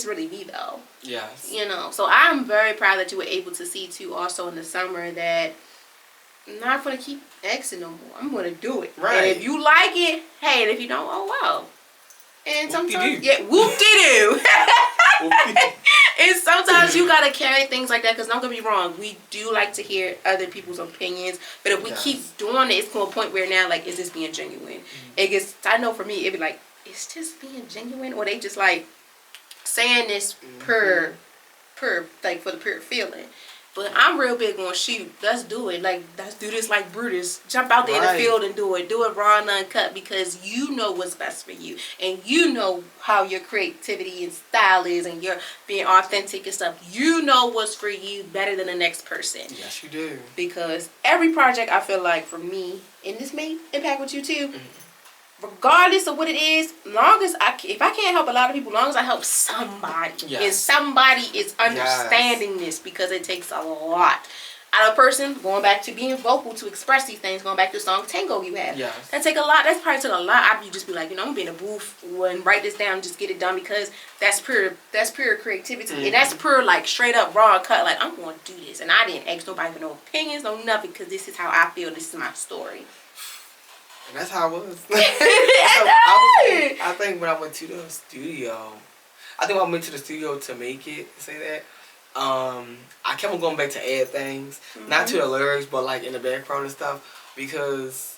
really me though? Yes. So I'm very proud that you were able to see too, also in the summer, that I'm not gonna keep asking no more. I'm gonna do it. Right. And if you like it, hey, and if you don't, oh well. And sometimes, whoop-de-doo. And sometimes you gotta carry things like that, because don't get me wrong, we do like to hear other people's opinions, but if we keep doing it, it's to a point where now, like, is this being genuine? It gets, I know for me, it'd be like, is this being genuine, or they just like saying this per like for the pure feeling? But I'm real big on shoot. Let's do it. Like, let's do this like Brutus. Jump out there in the field and do it. Do it raw and uncut, because you know what's best for you. And you know how your creativity and style is, and you're being authentic and stuff. You know what's for you better than the next person. Yes, you do. Because every project, I feel like, for me, and this may impact with you too, regardless of what it is, long as if I can't help a lot of people, long as I help somebody, and somebody is understanding this, because it takes a lot out of a person, going back to being vocal to express these things, going back to the song Tango you have. That take a lot. That's probably took a lot. I'd just be like, I'm gonna be in a booth and write this down, just get it done, because that's pure creativity, and that's pure, like, straight up raw and cut, like, I'm gonna do this, and I didn't ask nobody for no opinions, no nothing, because this is how I feel, this is my story. And that's how I was. I think when I went to the studio, to make it, say that, I kept on going back to add things, not to the lyrics, but like in the background and stuff, because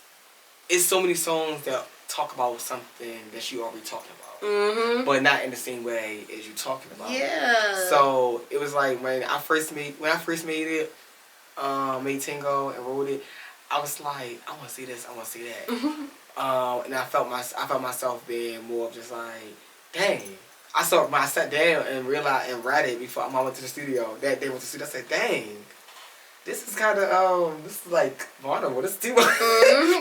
it's so many songs that talk about something that you already talking about, but not in the same way as you talking about. So it was like when I first made it, made Tango and wrote it, I was like, I want to see this, I want to see that. And I felt myself being more of just like, dang. When I sat down and realized and read it before I went to the studio, that day went to the studio, I said, dang, this is kind of, this is like vulnerable, this is too much.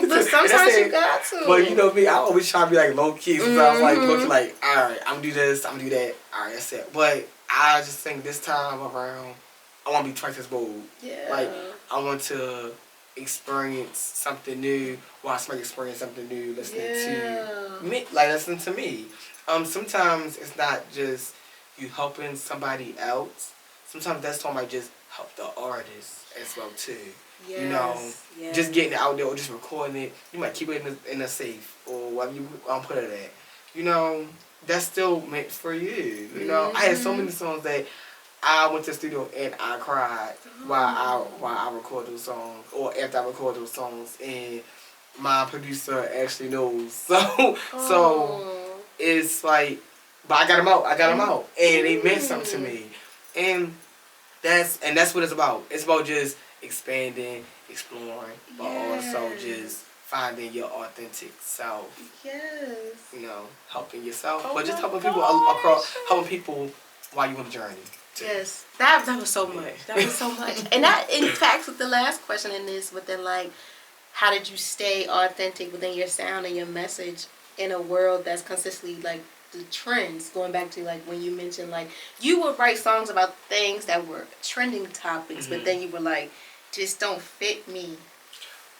But sometimes you got to. But you know me, I always try to be like low key, so I was like, low key, like, alright, I'm gonna do this, I'm gonna do that, alright, that's it. But I just think this time around, I want to be twice as bold. Like, I want to experience something new, watch somebody experience something new, listening to me, like listening to me. Sometimes it's not just you helping somebody else. Sometimes that's talking about just help the artist as well too. Just getting it out there or just recording it. You might keep it in a safe or wherever you put it at. That's still meant for you. I had so many songs that I went to the studio and I cried while I record those songs, or after I record those songs, and my producer actually knows. So it's like, but I got them out, and they meant something to me, and that's what it's about. It's about just expanding exploring, but also just finding your authentic self. Yes. You know, helping yourself, Oh but just my helping people gosh. across, helping people while you're on the journey. Too. Yes, that was so much. That was so much. And that, in fact, with the last question in this, within like, how did you stay authentic within your sound and your message in a world that's consistently like the trends? Going back to like when you mentioned like you would write songs about things that were trending topics, but then you were like, just don't fit me.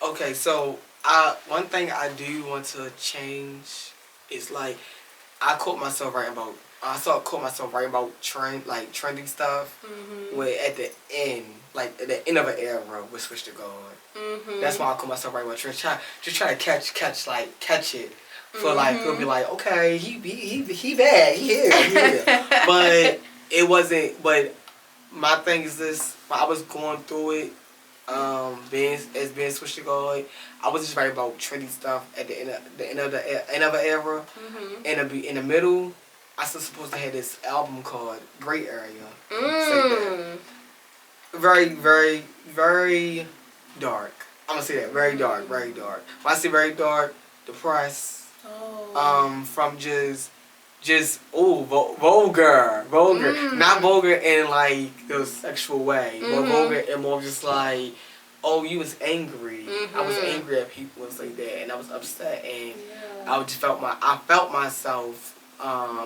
Okay, so one thing I do want to change is like I caught myself writing about. I caught myself writing about trending stuff. Where at the end, like at the end of an era, we switch to God. That's why I caught myself writing about trend. Just try to catch it. For like people be like, okay, he bad, he here. But it wasn't. But my thing is this: when I was going through it, being switched to God, I was just writing about trendy stuff at the end of an era. In the middle, I still supposed to have this album called Great Area. Very, very, very dark. I'm gonna say that very dark, very dark. When I say very dark, depressed. From vulgar, not vulgar in like the sexual way, but vulgar and more just like, oh, you was angry. I was angry at people and stuff like that, and I was upset, and I felt myself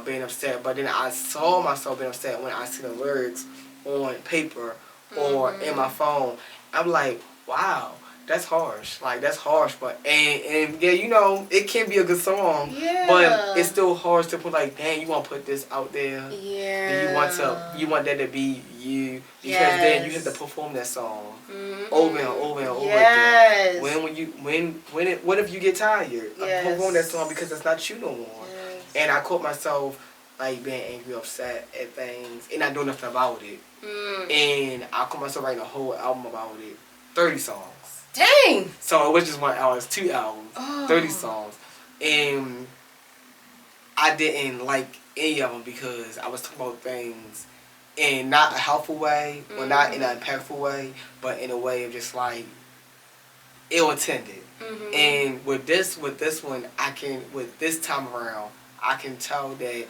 being upset, but then I saw myself being upset when I see the lyrics on paper or in my phone. I'm like, wow. That's harsh. Like, that's harsh. But, and yeah, you know, it can be a good song. Yeah. But it's still harsh to put, like, dang, you want to put this out there. Yeah. And you want that to be you. Because then you have to perform that song over and over and over again. What if you get tired? Perform that song because it's not you no more. Yes. And I caught myself, like, being angry, upset at things, and not doing nothing about it. And I caught myself writing a whole album about it. 30 songs. Dang! So it was just 1 hour. It's 2 albums. 30 songs. And I didn't like any of them because I was talking about things in not a helpful way, or not in an impactful way, but in a way of just like ill-intended. And with this one, with this time around, I can tell that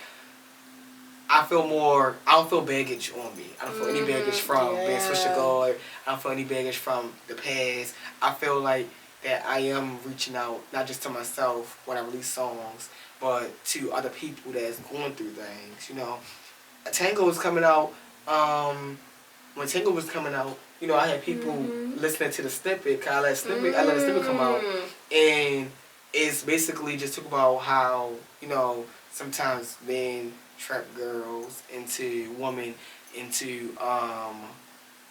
I don't feel baggage on me. I don't feel any baggage from being switched to God. I don't feel any baggage from the past. I feel like that I am reaching out, not just to myself when I release songs, but to other people that's going through things, you know. Tango was coming out, when Tango was coming out, you know, I had people listening to the snippet, 'cause I let the snippet come out, and it's basically just talk about how, you know, sometimes men trap girls into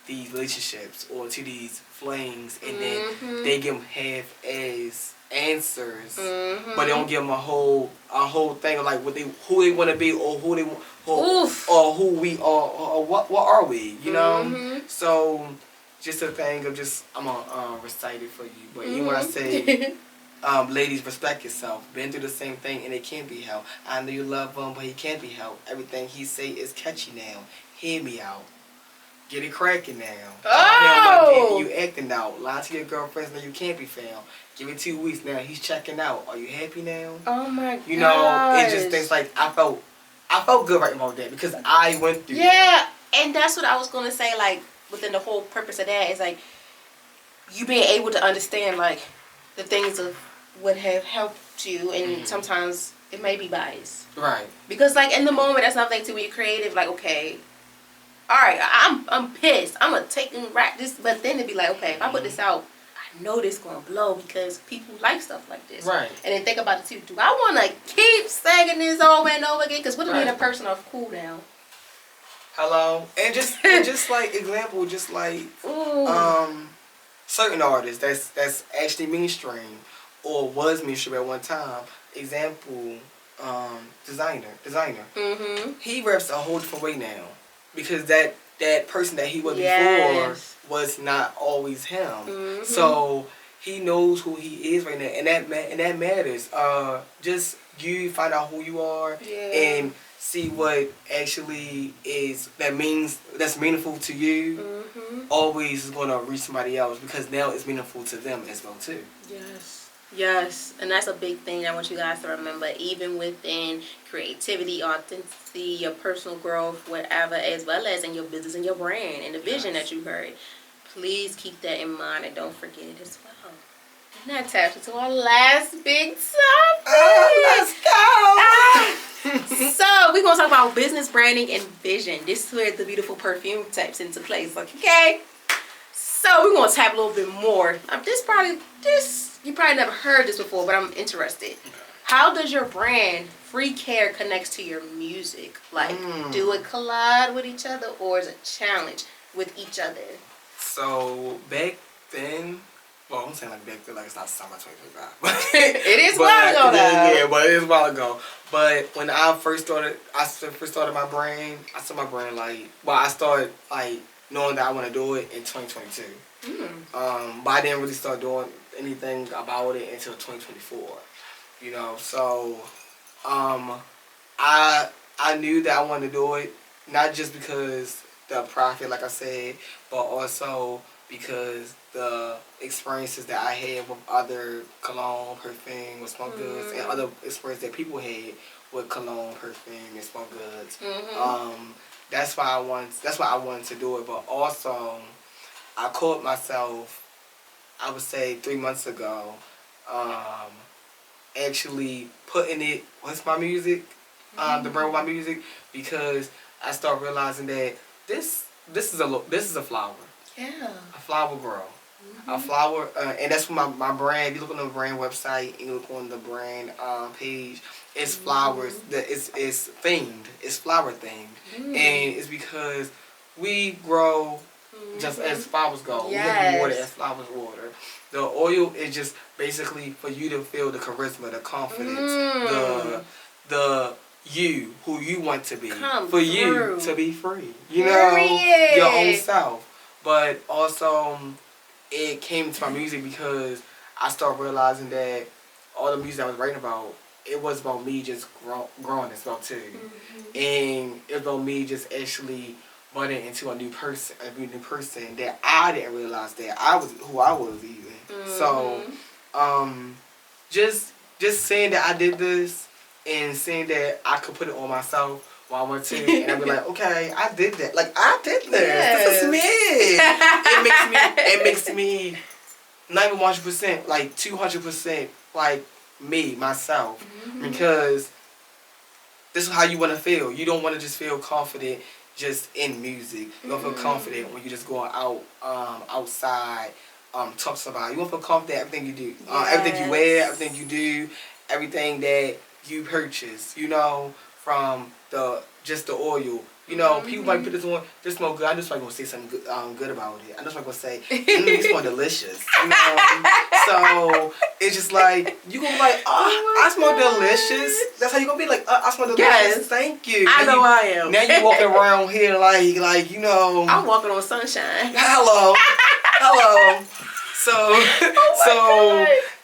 these relationships or to these flings, and then they give them half-ass answers, but they don't give them a whole thing of like who they want to be, or who we are, or what are we, you know? So just a thing of just I'm gonna recite it for you, but even when I say ladies, respect yourself. Been through the same thing and it can't be helped. I know you love him, but he can't be helped. Everything he say is catchy now. Hear me out. Get it cracking now. Oh! You acting out. Lie to your girlfriends now you can't be found. Give it 2 weeks now. He's checking out. Are you happy now? Oh my god. You know, it's just things like I felt good writing about that because I went through that. And that's what I was gonna say, like, within the whole purpose of that is like you being able to understand like the things of would have helped you, and sometimes it may be biased. Right. Because like in the moment, that's another thing too. When you're creative, like okay, all right, I'm pissed. I'm gonna take and rap this, but then it'd be like okay, if I put this out, I know this gonna blow because people like stuff like this. Right. And then think about it too. Do I want to keep saying this over and over again? Because what if me and a person are cool now? Hello, and just like example, just like certain artists that's actually mainstream or was mainstream at one time. Example, designer. He raps a whole different way now because that person that he was before was not always him. So he knows who he is right now, and that matters. Just you find out who you are and see what actually that's meaningful to you, always is gonna reach somebody else because now it's meaningful to them as well too. Yes. Yes. And that's a big thing I want you guys to remember, even within creativity, authenticity, your personal growth, whatever, as well as in your business and your brand and the vision that you heard. Please keep that in mind and don't forget it as well. And that taps into our last big topic. Let's go! So we're going to talk about business, branding, and vision. This is where the beautiful perfume taps into place. Okay? So we're going to tap a little bit more. You probably never heard this before, but I'm interested. How does your brand, FreeCare, connects to your music? Like, do it collide with each other, or is it a challenge with each other? So back then, well, I'm saying like back then, like it's not summer 2025. It is a while ago now. Yeah, but it is a while ago. But when I first started my brand. I started like knowing that I want to do it in 2022. But I didn't really start doing anything about it until 2024. You know, so I knew that I wanted to do it, not just because the profit, like I said, but also because the experiences that I had with other cologne, perfume, with smoke goods, and other experiences that people had with cologne, perfume, and smoke goods. That's why I wanted to do it. But also, I caught myself, I would say 3 months ago, actually putting it with my music, the brand with my music, because I started realizing that this is a flower. Yeah. A flower girl. A flower, and that's what my brand. If you look on the brand website and you look on the brand page, it's flowers. It's themed. It's flower themed, and it's because we grow just as flowers go. Yes. We water as flowers water. The oil is just basically for you to feel the charisma, the confidence, the you who you want to be, you to be free. You know, your own self. But also, it came to my music because I started realizing that all the music I was writing about, it was about me just growing as well too, and it was about me just actually running into a new person that I didn't realize that I was who I was even. So, just saying that I did this and saying that I could put it on myself. I want to, and I'll be like, okay, I did that. Like, I did this. Yes. This is me. It makes me not even 100%, like 200%, like me, myself. Because this is how you want to feel. You don't want to just feel confident just in music. You don't feel confident when you just going out, outside, talk to somebody. You want to feel confident in everything you do. Everything you wear, everything you do, everything that you purchase, you know, from just the oil. You know, people might put this on, this smell good. I just like gonna say something good about it. I just like gonna say, this smell delicious. You know? So it's just like you gonna be like, I smell delicious. That's how you gonna be like, I smell delicious. Yes. Thank you. I know I am. Now you walking around here like you know. I'm walking on sunshine. Hello. So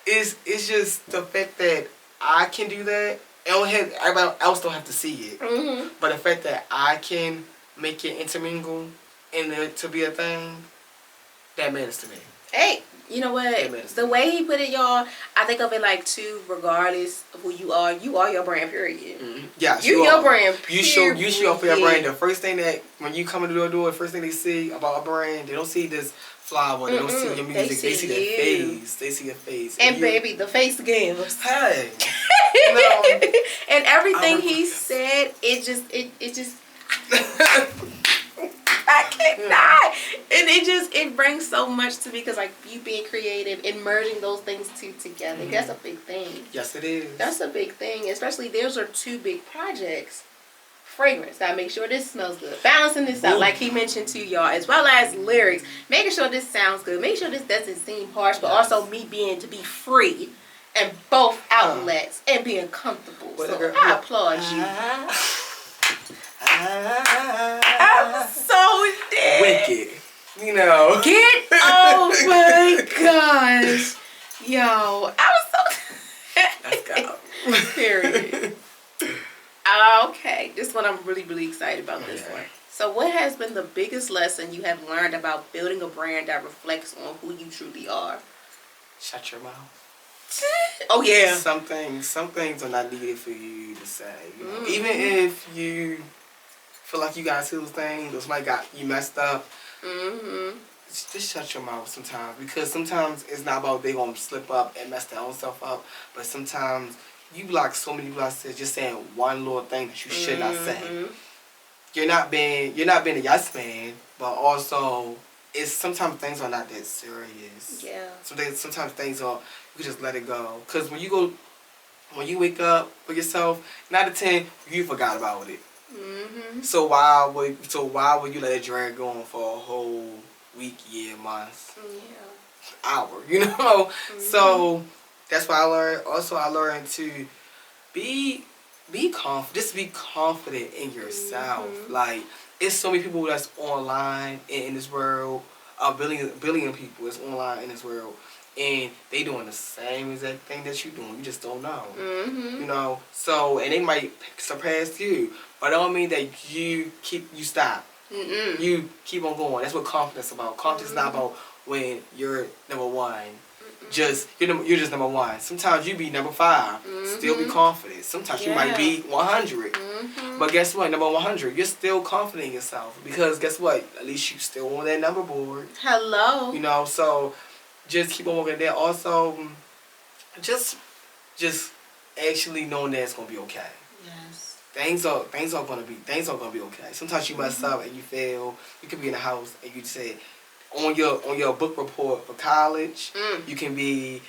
it's just the fact that I can do that. Everybody else don't have to see it. But the fact that I can make it intermingle and it to be a thing, that matters to me. Hey, you know what? The way he put it, y'all, I think of it like too, regardless of who you are your brand, period. Yes, you your brand, period. You show up for your brand. The first thing that, when you come into the door, the first thing they see about a brand, they don't see this flower, they don't see your music, they see the face. They see your face. And baby, the face gives. Hey. And everything he said, it just I cannot. And it brings so much to me, because like you being creative and merging those things together, that's a big thing. Yes, it is. That's a big thing, especially those are two big projects. Fragrance, gotta make sure this smells good. Balancing this out, like he mentioned to y'all, as well as lyrics, making sure this sounds good, make sure this doesn't seem harsh, but also me to be free and both outlets and being comfortable. So I applaud you. I'm so dead. Wicked. You know. Oh my gosh. Yo, I was so Let's go. Period. Okay, This one I'm really, really excited about this Okay. one. So what has been the biggest lesson you have learned about building a brand that reflects on who you truly are? Shut your mouth. Oh yeah. Some things are not needed for you to say. You know? Mm-hmm. Even if you feel like you got to things, or somebody got you messed up, Mm-hmm. just shut your mouth sometimes. Because sometimes it's not about they gonna slip up and mess their own stuff up, but sometimes you block so many people out there just saying one little thing that you should not say. You're not being a yes man, but also it's sometimes things are not that serious. Yeah. Sometimes things are you just let it go. Cause when you wake up for yourself, 9 out of 10 you forgot about it. Mm-hmm. So why would you let it drag on for a whole week, year, month, Yeah. hour? You know. So that's why I learned. Also, I learned to be confident. Just be confident in yourself. Like it's so many people that's online in this world. A billion people is online in this world, and they doing the same exact thing that you doing. You just don't know. You know. So and they might surpass you, but it don't mean that you stop. You keep on going. That's what confidence about. Confidence is not about when you're number one. You're just number one. Sometimes you be number 5. Still be confident. Sometimes you might be 100. But guess what? Number 100, you're still confident in yourself because guess what? At least you still on that number board. Hello. You know, so just keep on working there. Also, just actually knowing that it's gonna be okay. Yes. Things are gonna be okay. Sometimes you mess up and you fail. You could be in the house and you say on your book report for college. You can be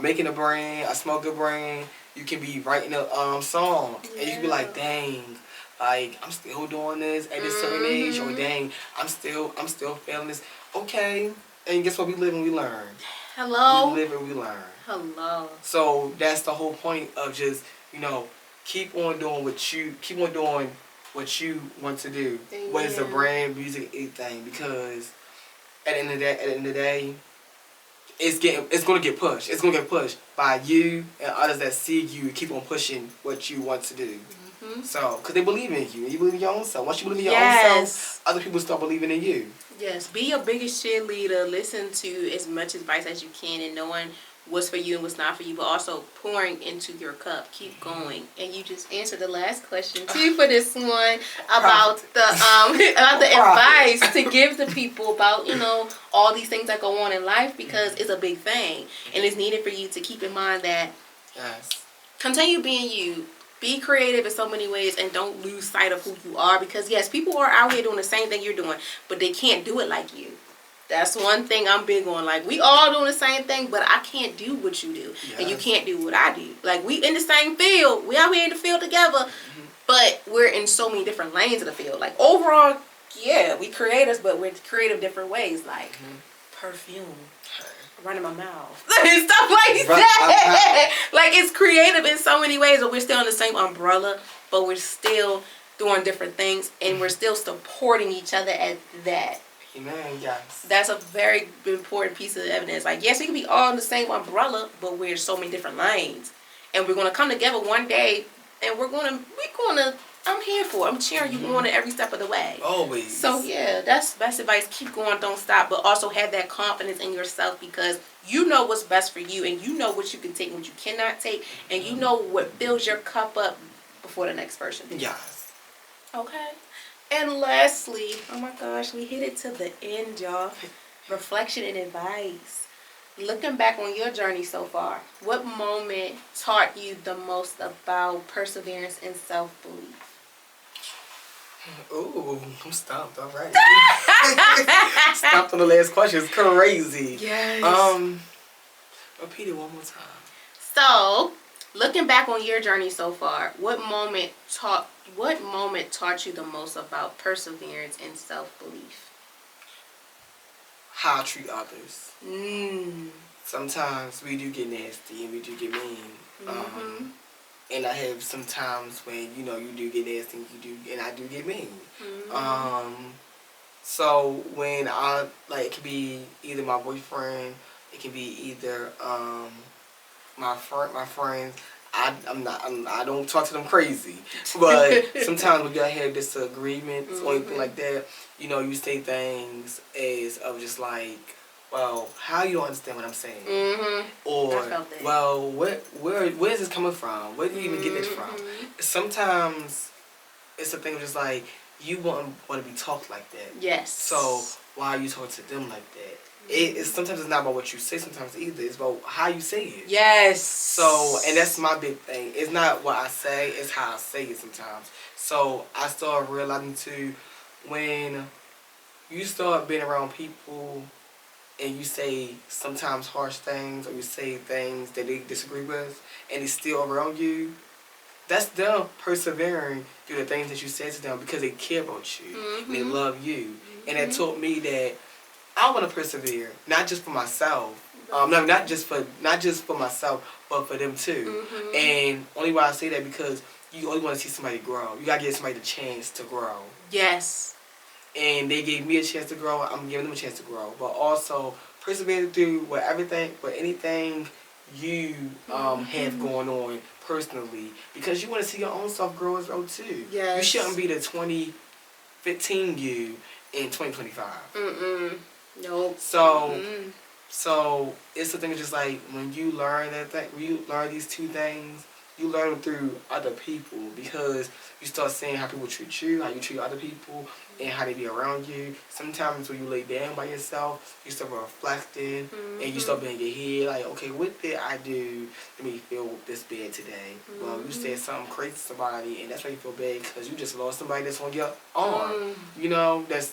making a brand, a small good brand. You can be writing a song, and you can be like, dang, like I'm still doing this at this certain age, or dang, I'm still failing this. Okay, and guess what? We live and we learn. Hello. We live and we learn. Hello. So that's the whole point of just keep on doing what you want to do. Amen. Whether it's a brand, music, anything, because at the end of the day, it's gonna get pushed. It's gonna get pushed by you and others that see you keep on pushing what you want to do. So, because they believe in you, and you believe in your own self. Once you believe in your own self, other people start believing in you. Yes, be your biggest cheerleader. Listen to as much advice as you can, and knowing what's for you and what's not for you, but also pouring into your cup. Keep going. And you just answered the last question too for this one about the advice to give to people about all these things that go on in life, because it's a big thing and it's needed for you to keep in mind that continue being you. Be creative in so many ways and don't lose sight of who you are, because yes, people are out here doing the same thing you're doing, but they can't do it like you. That's one thing I'm big on. Like, we all doing the same thing, but I can't do what you do. And you can't do what I do. Like, we in the same field. We out here in the field together, but we're in so many different lanes of the field. Like, overall, yeah, we creators, but we're creative different ways. Like, perfume. Running my mouth. Stuff like that. Like, it's creative in so many ways, but we're still in the same umbrella, but we're still doing different things, and we're still supporting each other at that. Amen, yes. That's a very important piece of evidence. Like, yes, we can be all in the same umbrella, but we're in so many different lanes. And we're going to come together one day, and I'm here for it. I'm cheering you on every step of the way. Always. So, yeah, that's best advice. Keep going, don't stop, but also have that confidence in yourself, because you know what's best for you, and you know what you can take and what you cannot take, and you know what fills your cup up before the next person. Yes. Okay. And lastly, oh my gosh, we hit it to the end, y'all. Reflection and advice. Looking back on your journey so far, what moment taught you the most about perseverance and self-belief? Ooh, I'm stumped. All right. Stumped on the last question. It's crazy. Yes. Repeat it one more time. So, looking back on your journey so far, what moment taught you the most about perseverance and self-belief? How I treat others. Sometimes we do get nasty and we do get mean. And I have some times when you do get nasty and I do get mean. So when it could be either my boyfriend, it can be either my friends. I don't talk to them crazy, but sometimes we got have disagreements or anything like that. You know, you say things as of just like, well, how you don't understand what I'm saying, or well, where is this coming from? Where do you even get this from? Sometimes it's a thing of just like you want to be talked like that. Yes. So why are you talking to them like that? It's sometimes it's not about what you say. Sometimes either it's about how you say it. Yes. So and that's my big thing. It's not what I say. It's how I say it sometimes. So I started realizing too, when you start being around people and you say sometimes harsh things or you say things that they disagree with and it's still around you, that's them persevering through the things that you said to them because they care about you and they love you. And that taught me that I want to persevere, not just for myself. No, not just for myself, but for them too. And only why I say that because you only want to see somebody grow. You gotta give somebody the chance to grow. Yes. And they gave me a chance to grow. I'm giving them a chance to grow, but also persevere through anything you have going on personally, because you want to see your own self grow as well too. Yes. You shouldn't be the 2015 you in 2025. Nope. So it's the thing of just like when you learn when you learn these two things, you learn them through other people because you start seeing how people treat you, how you treat other people, and how they be around you. Sometimes when you lay down by yourself, you start reflecting and you start being in your head like, okay, what did I do to make me feel this bad today? Well, you said something crazy to somebody, and that's why you feel bad because you just lost somebody that's on your arm. You know, that's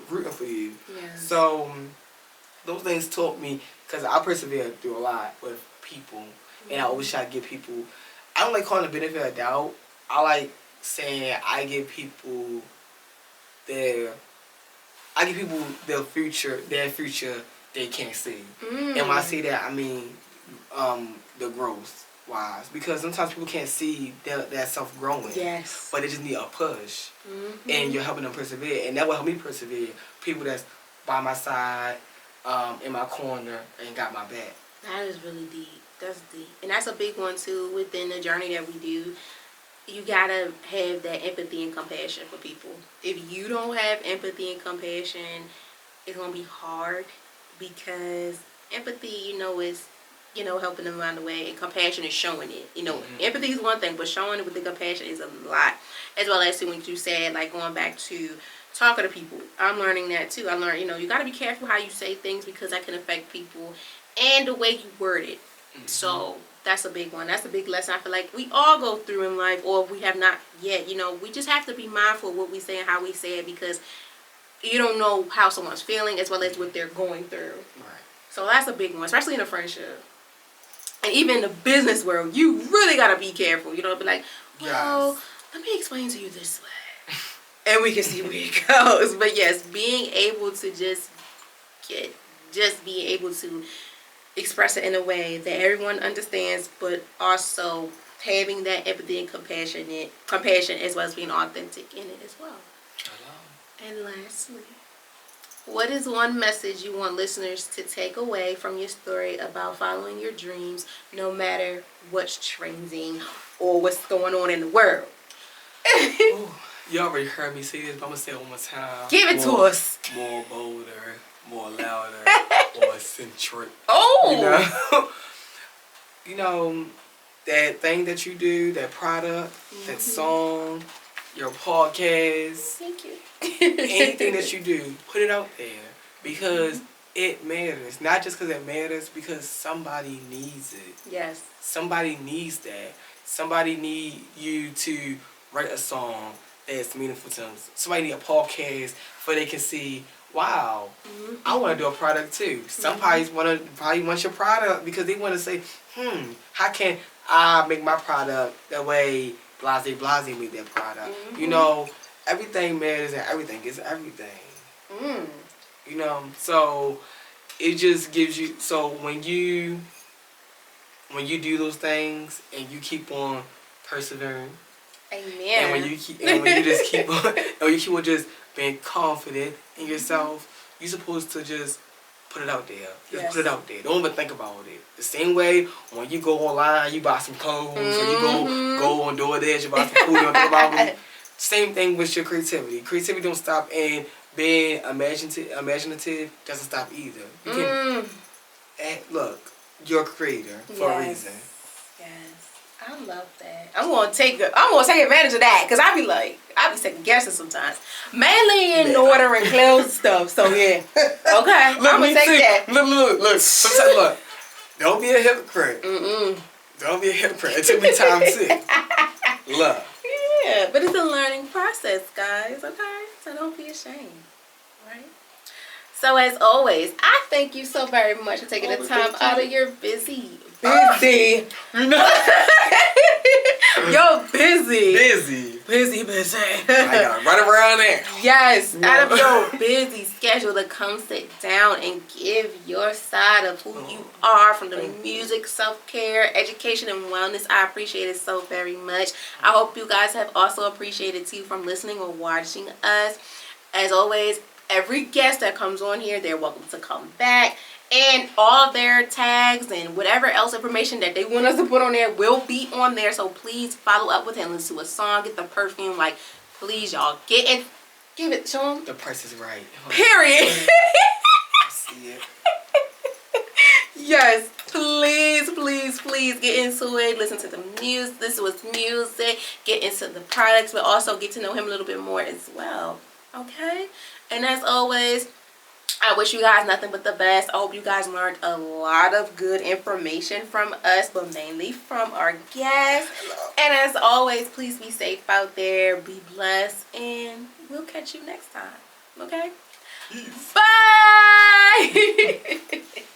rooting for you. Yes. So those things taught me, because I persevere through a lot with people, and I always try to give people, I don't like calling the benefit of doubt. I like saying I give people their future they can't see. And when I say that, I mean the growth wise, because sometimes people can't see that self growing. Yes. But they just need a push, and you're helping them persevere, and that will help me persevere. People that's by my side, in my corner, and got my back. That is really deep. That's deep. And that's a big one too within the journey that we do. You gotta have that empathy and compassion for people. If you don't have empathy and compassion, it's gonna be hard, because empathy, is, helping them along the way, and compassion is showing it. Empathy is one thing, but showing it with the compassion is a lot. As well as when you said, like, going back to talking to people, I'm learning that too. I learned, you gotta be careful how you say things, because that can affect people and the way you word it. So that's a big one. That's a big lesson I feel like we all go through in life, or if we have not yet. We just have to be mindful of what we say and how we say it, because you don't know how someone's feeling as well as what they're going through. Right. So that's a big one, especially in a friendship. And even in the business world, you really got to be careful. Be like, well, let me explain to you this way. And we can see where it goes. But yes, being able to just be able to express it in a way that everyone understands, but also having that empathy and compassion, as well as being authentic in it as well. And lastly, what is one message you want listeners to take away from your story about following your dreams, no matter what's trending or what's going on in the world? Ooh, you already heard me say this, but I'm going to say it one more time. Give it to us. More bolder, more louder, more eccentric. Oh! That thing that you do, that product, that song, your podcast. Thank you. Anything that you do, put it out there, because it matters. Not just because it matters, because somebody needs it. Yes. Somebody needs that. Somebody need you to write a song that's meaningful to them. Somebody need a podcast where they can see, wow, I want to do a product too. Somebody probably wants your product because they want to say, how can I make my product the way Blase made that product? Everything matters and everything is everything. So it just gives you, so when you do those things and you keep on persevering, amen. And when you just keep on just being confident in yourself, you're supposed to just put it out there. Just Yes. put it out there. Don't even think about it. The same way when you go online, you buy some clothes, or you go on DoorDash, you buy some food, you don't think about it. Same thing with your creativity. Creativity don't stop, and being imaginative doesn't stop either. You can look, you're a creator for a reason. Yes, I love that. I'm gonna take advantage of that because I be second guessing sometimes, mainly in ordering clothes stuff. So yeah, okay, I'm gonna take that. Look. Sometimes look, don't be a hypocrite. Don't be a hypocrite. It took me time to see. Look. Yeah, but it's a learning process, guys. Okay, so don't be ashamed, right? So as always, I thank you so very much for taking the time out of your busy. You're busy. I gotta run around there. Yes, out of your busy schedule to come sit down and give your side of who you are, from the music, self-care, education, and wellness. I appreciate it so very much. I hope you guys have also appreciated too from listening or watching us. As always, every guest that comes on here, they're welcome to come back. And all their tags and whatever else information that they want us to put on there will be on there. So please follow up with him. Listen to a song. Get the perfume. Like, please, y'all. Get it. Give it to him. The price is right. Period. I see it. Yes. Please, please, please get into it. Listen to the music. Listen to his music. Get into the products. But also get to know him a little bit more as well. Okay? And as always, I wish you guys nothing but the best. I hope you guys learned a lot of good information from us, but mainly from our guests. And as always, please be safe out there. Be blessed. And we'll catch you next time. Okay? Bye!